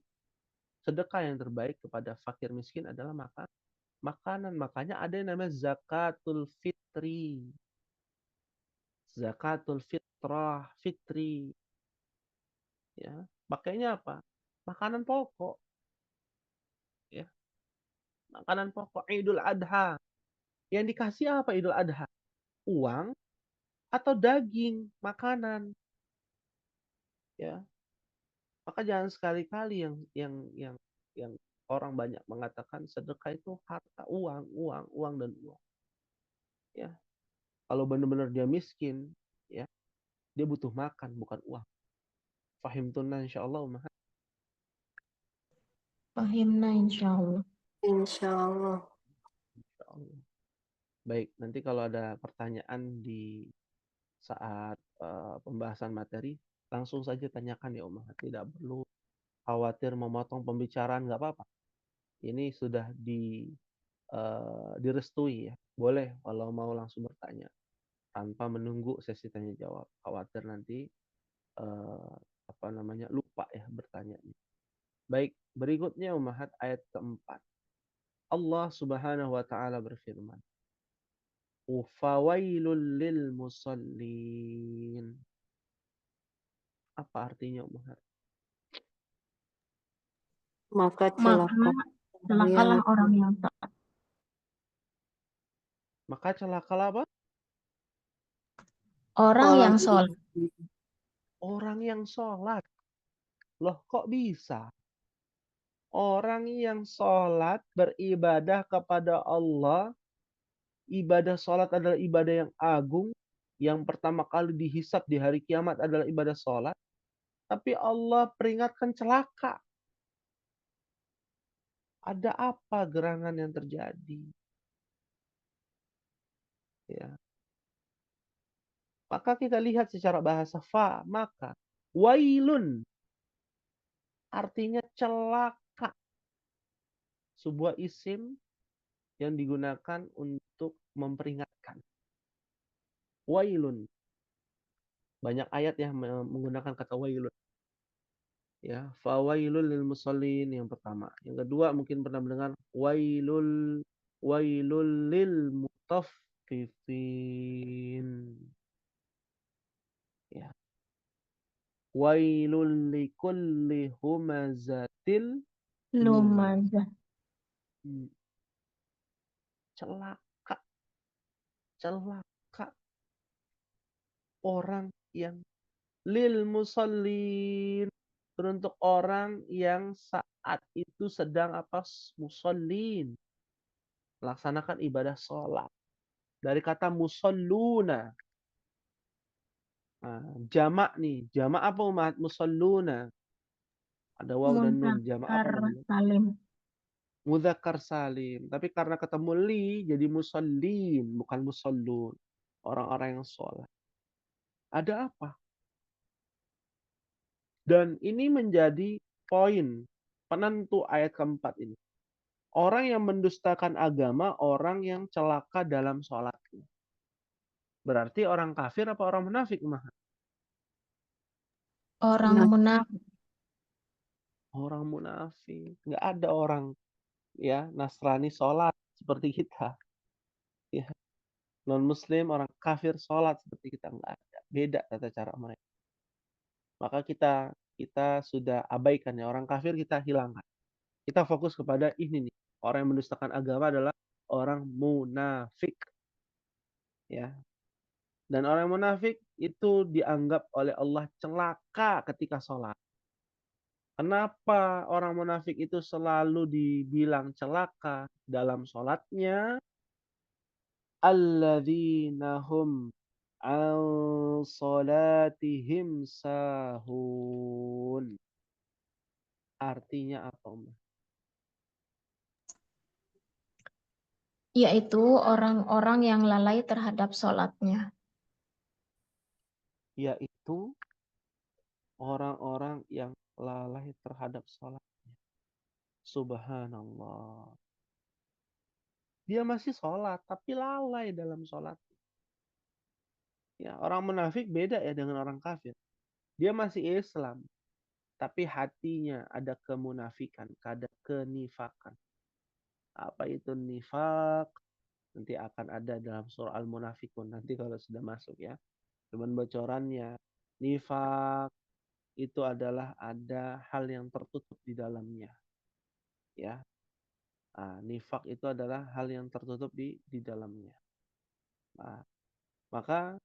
Speaker 1: sedekah yang terbaik kepada fakir miskin adalah makanan. Makanya ada yang namanya zakatul fitri. Zakatul fitrah, fitri. Ya. Makanya apa? Makanan pokok. Ya. Makanan pokok Idul Adha. Yang dikasih apa Idul Adha? Uang atau daging, makanan. Ya. Maka jangan sekali-kali yang orang banyak mengatakan sedekah itu harta, uang dan uang. Ya. Kalau benar-benar dia miskin, ya, dia butuh makan bukan uang. Fahimtunna insyaallah, Umar.
Speaker 2: Fahimna insya Allah.
Speaker 4: Insya Allah.
Speaker 1: Insyaallah. Baik, nanti kalau ada pertanyaan di saat pembahasan materi, langsung saja tanyakan ya Umar. Tidak perlu khawatir memotong pembicaraan, nggak apa-apa. Ini sudah direstui ya. Boleh kalau mau langsung bertanya tanpa menunggu sesi tanya jawab. Khawatir nanti lupa ya bertanya. Baik, berikutnya Ummahat ayat keempat. Allah Subhanahu wa taala berfirman, "Fawailul lil musallin." Apa artinya Ummahat?
Speaker 4: Maka
Speaker 2: Maka celakalah orang yang taat.
Speaker 1: Maka celakalah apa?
Speaker 2: Orang yang sholat.
Speaker 1: Orang yang sholat. Loh kok bisa? Orang yang sholat beribadah kepada Allah. Ibadah sholat adalah ibadah yang agung. Yang pertama kali dihisab di hari kiamat adalah ibadah sholat. Tapi Allah peringatkan celaka. Ada apa gerangan yang terjadi? Ya. Maka kita lihat secara bahasa maka wailun artinya celaka. Sebuah isim yang digunakan untuk memperingatkan. Wailun. Banyak ayat yang menggunakan kata wailun. Ya, fawailul lil musallin yang pertama. Yang kedua mungkin pernah mendengar wailul lil mutaffifin. Ya. Wailul likulli humazatil
Speaker 2: Lumazah.
Speaker 1: Celaka. Celaka. Orang yang lil musallin. Untuk orang yang saat itu sedang musallin. Laksanakan ibadah sholat. Dari kata musalluna. Nah, jamak nih. Jamak apa umat? Musalluna. Ada waw dan nun. Jamak apa namanya?
Speaker 2: Salim.
Speaker 1: Mudzakkar salim. Tapi karena ketemu li, jadi musallin. Bukan musallun. Orang-orang yang sholat. Ada apa? Dan ini menjadi poin penentu ayat keempat ini. Orang yang mendustakan agama, orang yang celaka dalam sholatnya. Berarti orang kafir apa orang munafik?
Speaker 2: Orang munafik.
Speaker 1: Orang munafik. Nggak ada orang ya Nasrani sholat seperti kita. Ya. Non-muslim, orang kafir sholat seperti kita. Nggak ada. Beda tata cara mereka. Maka kita sudah abaikan ya. Orang kafir kita hilangkan. Kita fokus kepada ini nih. Orang yang mendustakan agama adalah orang munafik. Ya. Dan orang munafik itu dianggap oleh Allah celaka ketika sholat. Kenapa orang munafik itu selalu dibilang celaka dalam sholatnya? Alladzina hum an sholatihim sahun. Artinya apa, Umar?
Speaker 2: Yaitu orang-orang yang lalai terhadap sholatnya.
Speaker 1: Yaitu orang-orang yang lalai terhadap sholatnya. Subhanallah. Dia masih sholat, tapi lalai dalam sholat. Ya, orang munafik beda ya dengan orang kafir. Dia masih Islam, tapi hatinya ada kemunafikan, ada kenifakan. Apa itu nifak? Nanti akan ada dalam surah Al-Munafikun. Nanti kalau sudah masuk ya. Cuman bocorannya. Nifak itu adalah ada hal yang tertutup di dalamnya. Ya. Nah, nifak itu adalah hal yang tertutup di dalamnya. Nah, maka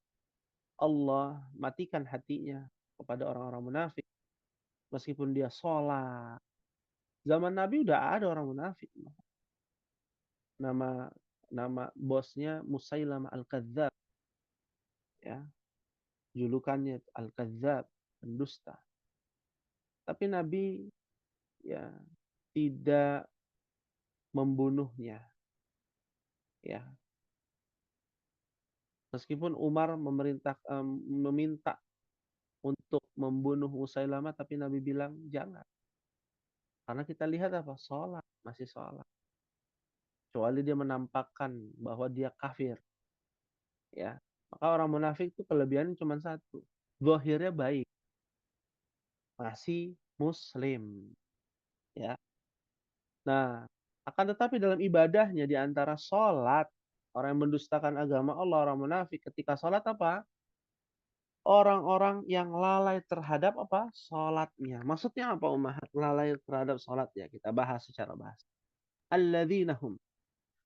Speaker 1: Allah matikan hatinya kepada orang-orang munafik. Meskipun dia sholat. Zaman Nabi udah ada orang munafik. Nama bosnya Musailamah Al-Kadzab. Ya. Julukannya Al-Kadzab, pendusta. Tapi Nabi ya tidak membunuhnya. Ya. Meskipun Umar meminta untuk membunuh Musailamah, tapi Nabi bilang jangan. Karena kita lihat apa? Sholat, masih sholat. Kecuali dia menampakkan bahwa dia kafir. Ya. Maka orang munafik itu kelebihannya cuma satu. Zahirnya baik. Masih muslim. Ya. Nah, akan tetapi dalam ibadahnya di antara sholat, orang yang mendustakan agama Allah, orang munafik ketika sholat apa? Orang-orang yang lalai terhadap apa? Sholatnya. Maksudnya apa Ummahat? Lalai terhadap sholatnya. Kita bahas secara bahasa. Alladzinahum.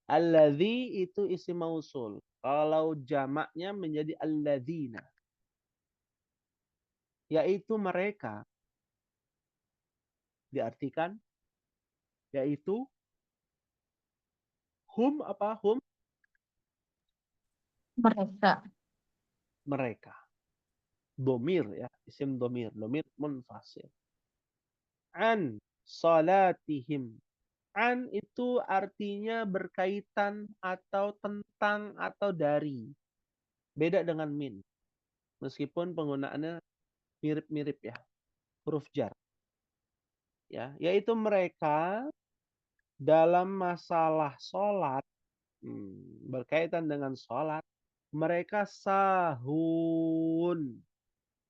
Speaker 1: Alladzi itu isim mausul. Kalau jamaknya menjadi alladzina. Yaitu mereka. Diartikan. Yaitu. Hum apa? Hum.
Speaker 2: Mereka.
Speaker 1: Mereka. Domir ya. Isim domir. Domir munfasil. An salatihim. An itu artinya berkaitan atau tentang atau dari. Beda dengan min. Meskipun penggunaannya mirip-mirip ya. Huruf jar. Ya, yaitu mereka dalam masalah sholat, berkaitan dengan sholat, mereka sahun.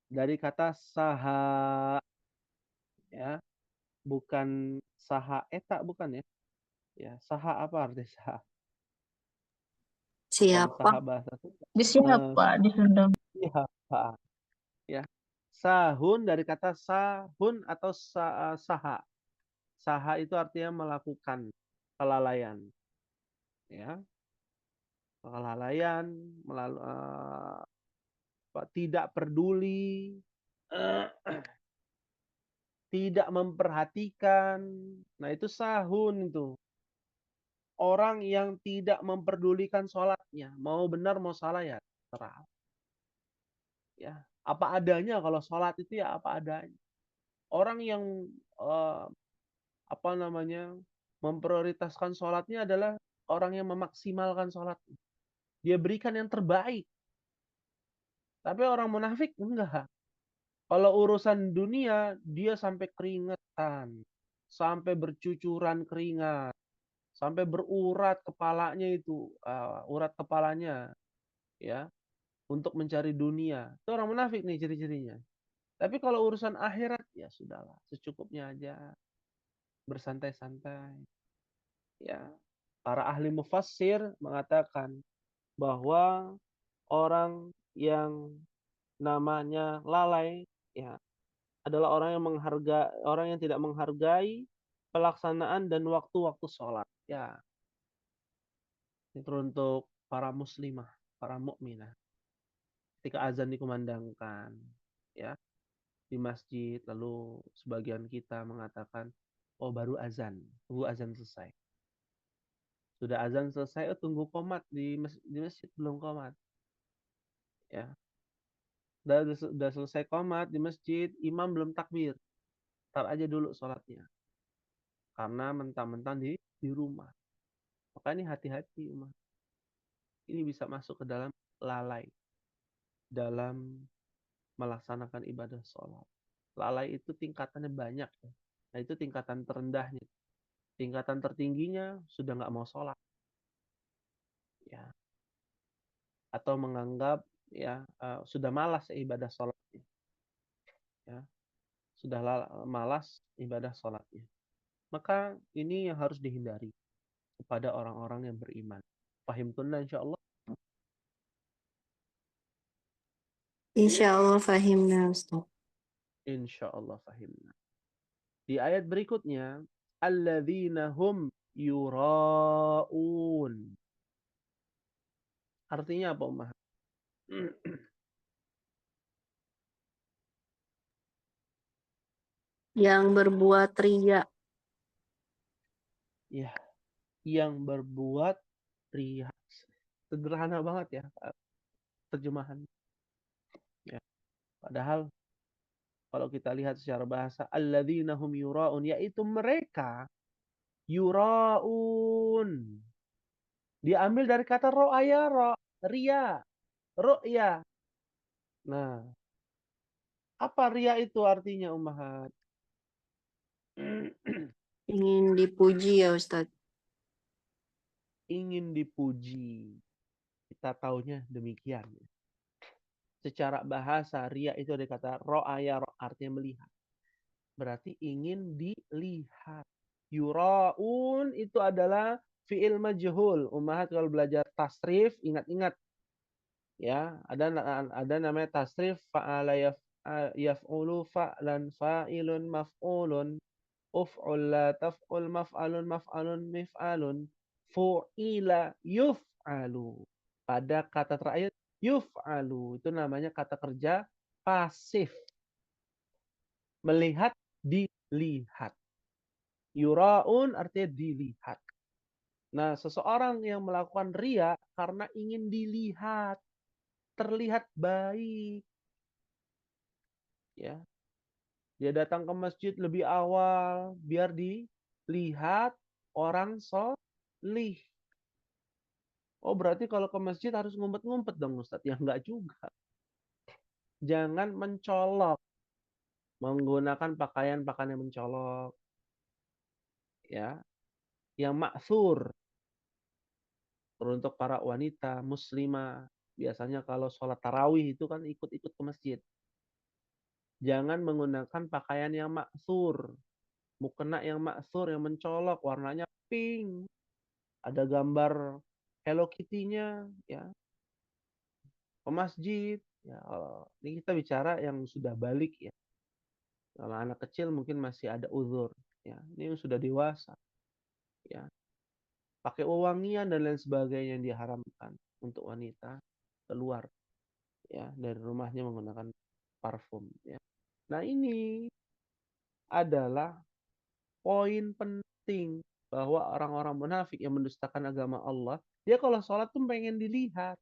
Speaker 1: Dari kata saha. Ya, bukan saha eta, bukan ya. Ya, saha apa arti saha? Bukan
Speaker 4: Siapa?
Speaker 1: saha bahasa Sunda.
Speaker 2: Di siapa di Sunda?
Speaker 1: Siapa? Ya. Sahun dari kata sahun atau saha. Saha itu artinya melakukan kelalaian. Ya. Kelalaian, tidak peduli, tidak memperhatikan. Nah, itu sahun itu. Orang yang tidak memperdulikan sholatnya. Mau benar, mau salah ya. Terang. Ya. Apa adanya kalau sholat itu ya apa adanya. Orang yang memprioritaskan sholatnya adalah orang yang memaksimalkan sholatnya. Dia berikan yang terbaik. Tapi orang munafik enggak. Kalau urusan dunia, dia sampai keringetan. Sampai bercucuran keringat. Sampai berurat kepalanya itu. Urat kepalanya. Ya. Untuk mencari dunia. Itu orang munafik nih ciri-cirinya. Tapi kalau urusan akhirat, ya sudahlah. Secukupnya aja. Bersantai-santai. Ya. Para ahli mufassir mengatakan bahwa orang yang namanya lalai ya adalah orang yang tidak menghargai pelaksanaan dan waktu-waktu sholat. Ya, itu untuk para muslimah, para mukminah. Ketika azan dikumandangkan, ya di masjid, lalu sebagian kita mengatakan, oh baru azan, tunggu azan selesai. Sudah azan selesai, oh tunggu qomat di masjid belum qomat. Ya, udah selesai qomat di masjid, imam belum takbir. Tar aja dulu sholatnya. Karena mentang-mentang di rumah. Maka ini hati-hati umat. Ini bisa masuk ke dalam lalai. Dalam melaksanakan ibadah sholat. Lalai itu tingkatannya banyak. Nah itu tingkatan terendahnya. Tingkatan tertingginya sudah nggak mau sholat. Ya. Atau menganggap ya sudah malas ibadah sholatnya. Ya. Sudah malas ibadah sholatnya. Maka ini yang harus dihindari kepada orang-orang yang beriman. Fahimtunna insyaallah.
Speaker 4: Insya Allah fahimna Ustaz.
Speaker 1: Insyaallah fahimna. Di ayat berikutnya, alladzina hum yura'un. Artinya apa, Ummah?
Speaker 4: Yang berbuat ria.
Speaker 1: Ya, yang berbuat ria. Sederhana banget ya terjemahan. Ya. Padahal kalau kita lihat secara bahasa, alladzina hum yura'un, yaitu mereka yura'un. Diambil dari kata ro'aya, ria. ru'ya. Nah, apa riya itu artinya Ummahat?
Speaker 4: Ingin dipuji ya Ustadz.
Speaker 1: Ingin dipuji. Kita taunya demikian. Secara bahasa riya itu ada kata ro'aya, artinya melihat. Berarti ingin dilihat. Yura'un itu adalah fi'il majhul. Ummahat kalau belajar tasrif, ingat-ingat. Ya, ada namanya tasrif fa'ala yaf'ulu fa'lan fa'ilun maf'ulun uf'ul la taf'ul maf'alun maf'alun mif'alun fu'ila yuf'alu. Pada kata terakhir yuf'alu itu namanya kata kerja pasif. Melihat, dilihat. Yura'un artinya dilihat. Nah, seseorang yang melakukan riya karena ingin dilihat, terlihat baik. Ya. Dia datang ke masjid lebih awal biar dilihat orang solih. Oh, berarti kalau ke masjid harus ngumpet-ngumpet dong Ustadz? Ya enggak juga. Jangan mencolok. Menggunakan pakaian-pakaian yang mencolok. Ya. Yang maksur. Untuk para wanita muslimah. Biasanya kalau sholat tarawih itu kan ikut-ikut ke masjid. Jangan menggunakan pakaian yang maksur. Mukena yang maksur, yang mencolok. Warnanya pink. Ada gambar Hello Kitty-nya. Ya. Ke masjid. Ya, ini kita bicara yang sudah balik ya. Kalau anak kecil mungkin masih ada uzur. Ya, ini yang sudah dewasa. Ya. Pakai wewangian dan lain sebagainya yang diharamkan untuk wanita keluar ya dari rumahnya menggunakan parfum ya. Nah, ini adalah poin penting bahwa orang-orang munafik yang mendustakan agama Allah, dia kalau sholat tuh pengen dilihat.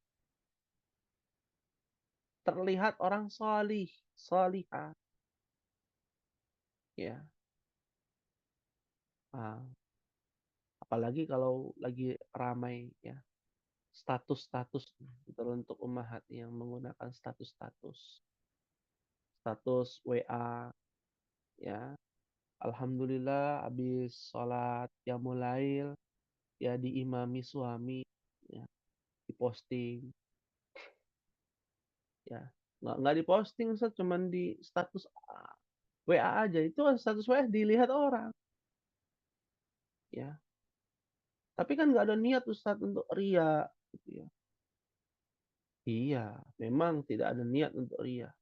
Speaker 1: Terlihat orang salih, salihah. Ya. Nah, apalagi kalau lagi ramai ya status-status teruntuk ummahat yang menggunakan status WA ya. Alhamdulillah habis sholat qiyamul ya diimami suami ya diposting ya nggak diposting Ustaz, cuman di status WA aja itu status WA dilihat orang ya. Tapi kan nggak ada niat Ustadz untuk ria gitu ya. Iya, memang tidak ada niat untuk ria.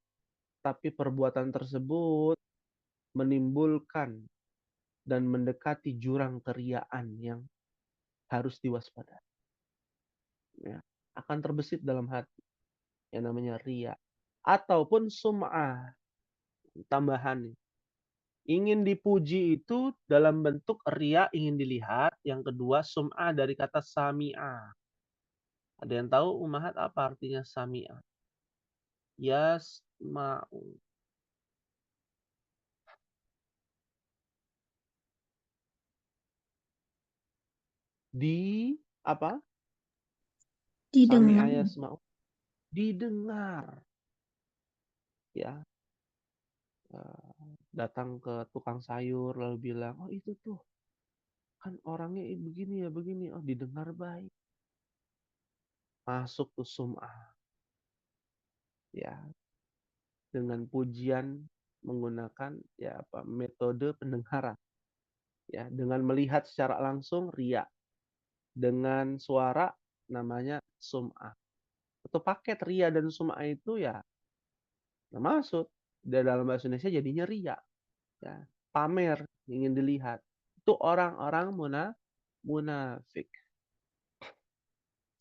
Speaker 1: Tapi perbuatan tersebut menimbulkan dan mendekati jurang keriaan yang harus diwaspadai. Ya. Akan terbesit dalam hati yang namanya ria. Ataupun sum'ah, tambahan. Ingin dipuji itu dalam bentuk ria, ingin dilihat. Yang kedua, sum'ah dari kata sami'ah. Ada yang tahu ummahat apa artinya sami'ah? Yasma'u. Di apa? Sami'a
Speaker 2: Didengar.
Speaker 1: yasma'u. Didengar. Ya. Datang ke tukang sayur lalu bilang, oh itu tuh kan orangnya begini ya begini. Oh didengar baik. Masuk tuh sum'ah. Ya. Dengan pujian menggunakan ya apa metode pendengaran. Ya, dengan melihat secara langsung riya. Dengan suara namanya sum'ah. Atau paket riya dan sum'ah itu ya masuk. Dalam bahasa Indonesia jadinya riya. Ya, pamer, ingin dilihat. Itu orang-orang munafik.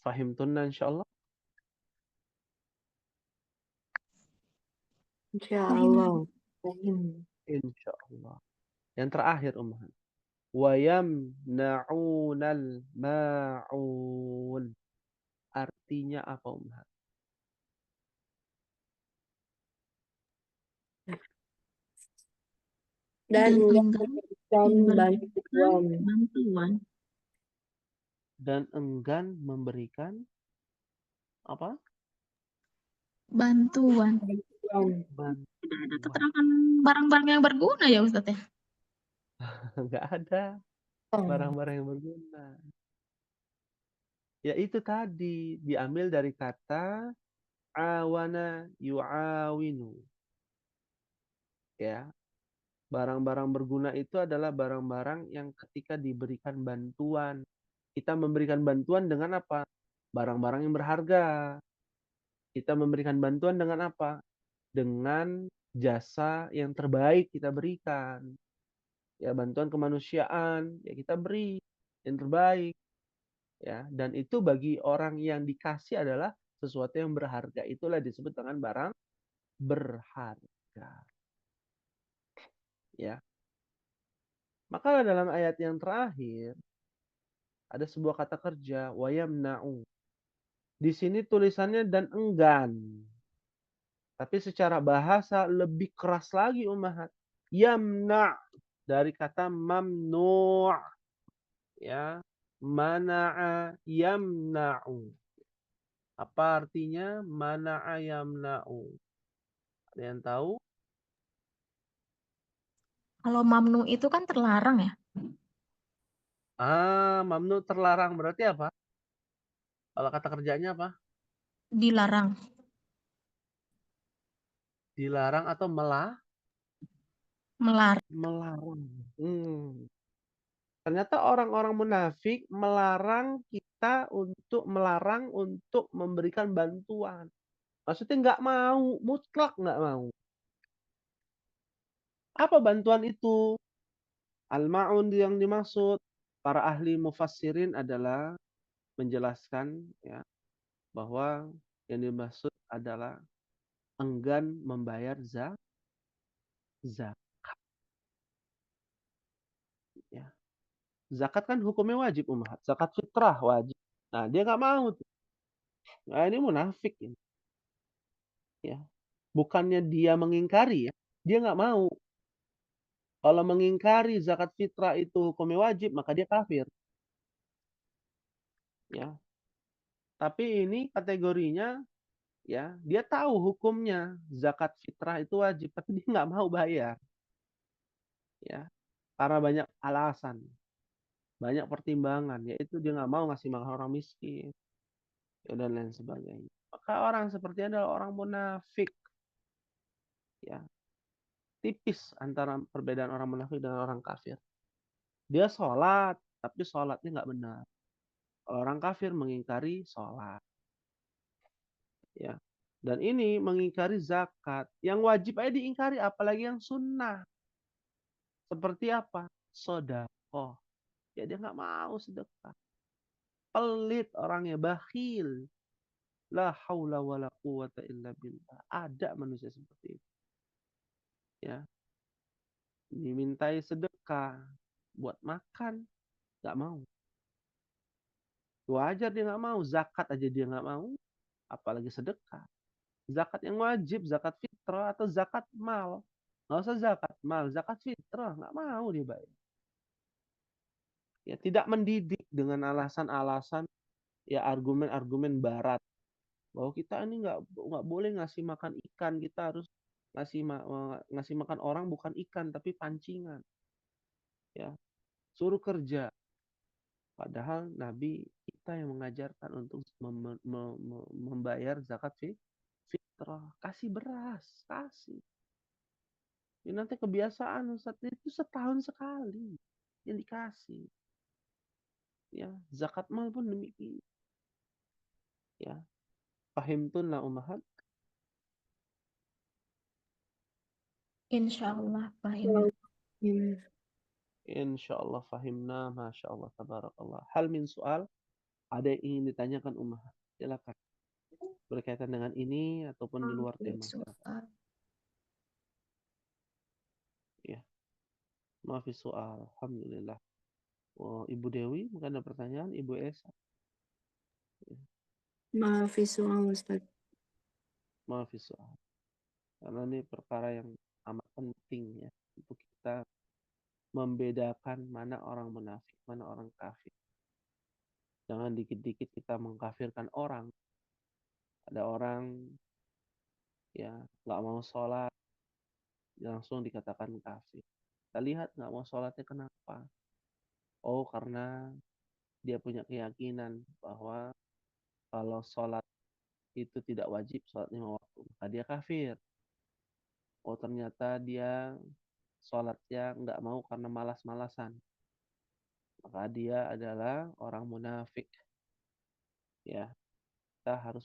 Speaker 1: Fahimtunna insyaallah.
Speaker 4: Insyaallah.
Speaker 1: Insyaallah. Yang terakhir ummahan. Wa yamna'unal ma'un. Artinya apa ummahan?
Speaker 4: Dan
Speaker 2: enggan memberikan bantuan.
Speaker 1: Dan enggan memberikan apa?
Speaker 2: Bantuan.
Speaker 1: Bantuan.
Speaker 2: Tidak ada keterangan barang-barang yang berguna ya Ustadz ya?
Speaker 1: Nggak ada barang-barang yang berguna. Ya itu tadi diambil dari kata awana yu'awinu. Ya, barang-barang berguna itu adalah barang-barang yang ketika diberikan bantuan. Kita memberikan bantuan dengan apa? Barang-barang yang berharga. Kita memberikan bantuan dengan apa? Dengan jasa yang terbaik kita berikan. Ya, bantuan kemanusiaan, ya kita beri yang terbaik. Ya, dan itu bagi orang yang dikasih adalah sesuatu yang berharga. Itulah disebut dengan barang berharga. Ya. Maka dalam ayat yang terakhir ada sebuah kata kerja wayamna'u. Di sini tulisannya dan enggan. Tapi secara bahasa lebih keras lagi ummahat. Yamna' dari kata mamnu'. Ya. Mana'a yamna'u. Apa artinya mana'a yamna'u? Ada yang tahu?
Speaker 2: Kalau mamnu itu kan terlarang ya?
Speaker 1: Mamnu terlarang berarti apa? Kalau kata kerjanya apa?
Speaker 2: Dilarang.
Speaker 1: Dilarang atau
Speaker 2: Melarang.
Speaker 1: melarang. Ternyata orang-orang munafik melarang kita untuk memberikan bantuan. Maksudnya nggak mau, mutlak nggak mau. Apa bantuan itu? Al-ma'un yang dimaksud para ahli mufassirin adalah menjelaskan ya bahwa yang dimaksud adalah enggan membayar zakat. Ya. Zakat kan hukumnya wajib ummahat. Zakat fitrah wajib. Nah dia nggak mau. Nah ini munafik ini. Ya. Bukannya dia mengingkari ya. Dia nggak mau. Kalau mengingkari zakat fitrah itu hukumnya wajib, maka dia kafir. Ya. Tapi ini kategorinya ya, dia tahu hukumnya zakat fitrah itu wajib, tapi dia nggak mau bayar. Ya. Karena banyak alasan, banyak pertimbangan, yaitu dia nggak mau ngasih makan orang miskin, ya, dan lain sebagainya. Maka orang seperti ini adalah orang munafik. Ya. Tipis antara perbedaan orang munafik dengan orang kafir. Dia sholat, tapi sholatnya nggak benar. Orang kafir mengingkari sholat. Ya. Dan ini mengingkari zakat. Yang wajib aja diingkari, apalagi yang sunnah. Seperti apa? Sedekah. Ya dia nggak mau sedekah. Pelit orangnya, bakhil. La haula wa la quwata illa billah. Ada manusia seperti itu. Ya. Dimintai sedekah buat makan, nggak mau. Wajar dia nggak mau. Zakat aja dia nggak mau. Apalagi sedekah. Zakat yang wajib, zakat fitrah atau zakat mal. Nggak usah zakat mal, zakat fitrah. Nggak mau dia bayar. Ya, tidak mendidik dengan alasan-alasan, ya argumen-argumen barat. Bahwa kita ini nggak boleh ngasih makan ikan. Kita harus ngasih makan orang bukan ikan, tapi pancingan. Ya, suruh kerja. Padahal Nabi kita yang mengajarkan untuk membayar zakat fitrah. Kasih beras, kasih. Ini nanti kebiasaan Ustaz itu setahun sekali yang dikasih. Ya, zakat mal pun demikian. Ya, fahimtunna ummahat.
Speaker 2: Insyaallah paham.
Speaker 1: Insyaallah fahimna, masyaallah tabarakallah. Hal min soal, ada yang ingin ditanyakan ummahat? Silakan. Berkaitan dengan ini ataupun di luar tema.
Speaker 2: Soal.
Speaker 1: Ya. Maaf soal. Alhamdulillah. Oh, Ibu Dewi, mungkin ada pertanyaan? Ibu Esa.
Speaker 4: Maaf soal Ustaz.
Speaker 1: Maaf soal. Karena ini perkara yang amat penting ya untuk kita membedakan mana orang munafik, mana orang kafir. Jangan dikit-dikit kita mengkafirkan orang. Ada orang ya nggak mau sholat, langsung dikatakan kafir. Kita lihat nggak mau sholatnya kenapa? Oh, karena dia punya keyakinan bahwa kalau sholat itu tidak wajib, sholat 5 waktu, maka dia kafir. Oh, ternyata dia sholatnya nggak mau karena malas-malasan, maka dia adalah orang munafik. Ya, kita harus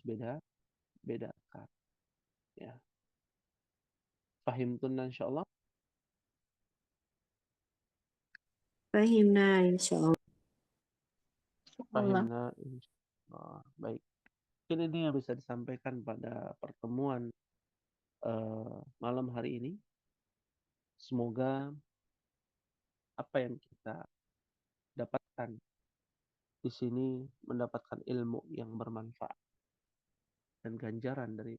Speaker 1: bedakan. Ya, fahimtun insyaallah.
Speaker 4: Fahimna insyaallah.
Speaker 3: Allah.
Speaker 1: Fahimna insyaallah. Baik. Mungkin ini yang bisa disampaikan pada pertemuan malam hari ini. Semoga apa yang kita dapatkan di sini mendapatkan ilmu yang bermanfaat dan ganjaran dari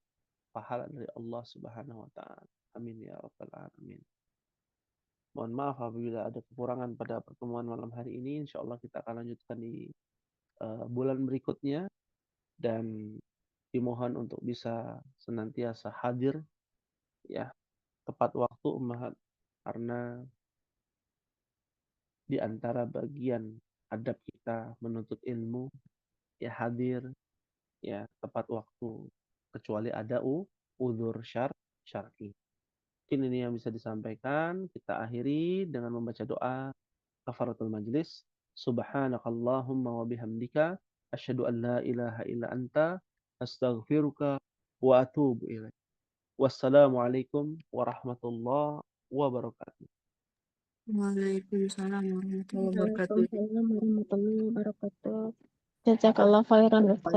Speaker 1: pahala dari Allah Subhanahu wa taala. Amin ya rabbal alamin. Mohon maaf apabila ada kekurangan pada pertemuan malam hari ini. Insyaallah kita akan lanjutkan di bulan berikutnya, dan dimohon untuk bisa senantiasa hadir ya tepat waktu ummahat, karena di antara bagian adab kita menuntut ilmu ya hadir ya tepat waktu, kecuali ada uzur syar'i. Mungkin ini yang bisa disampaikan. Kita akhiri dengan membaca doa kafaratul majlis. Subhanakallahumma wa bihamdika asyhadu an la ilaha illa anta astaghfiruka wa atubu ilaik. Wassalamualaikum warahmatullahi wabarakatuh.
Speaker 4: Waalaikumsalam warahmatullahi wabarakatuh.
Speaker 3: Waalaikumsalam warahmatullahi wabarakatuh. Jazakallah khairan Ustaz.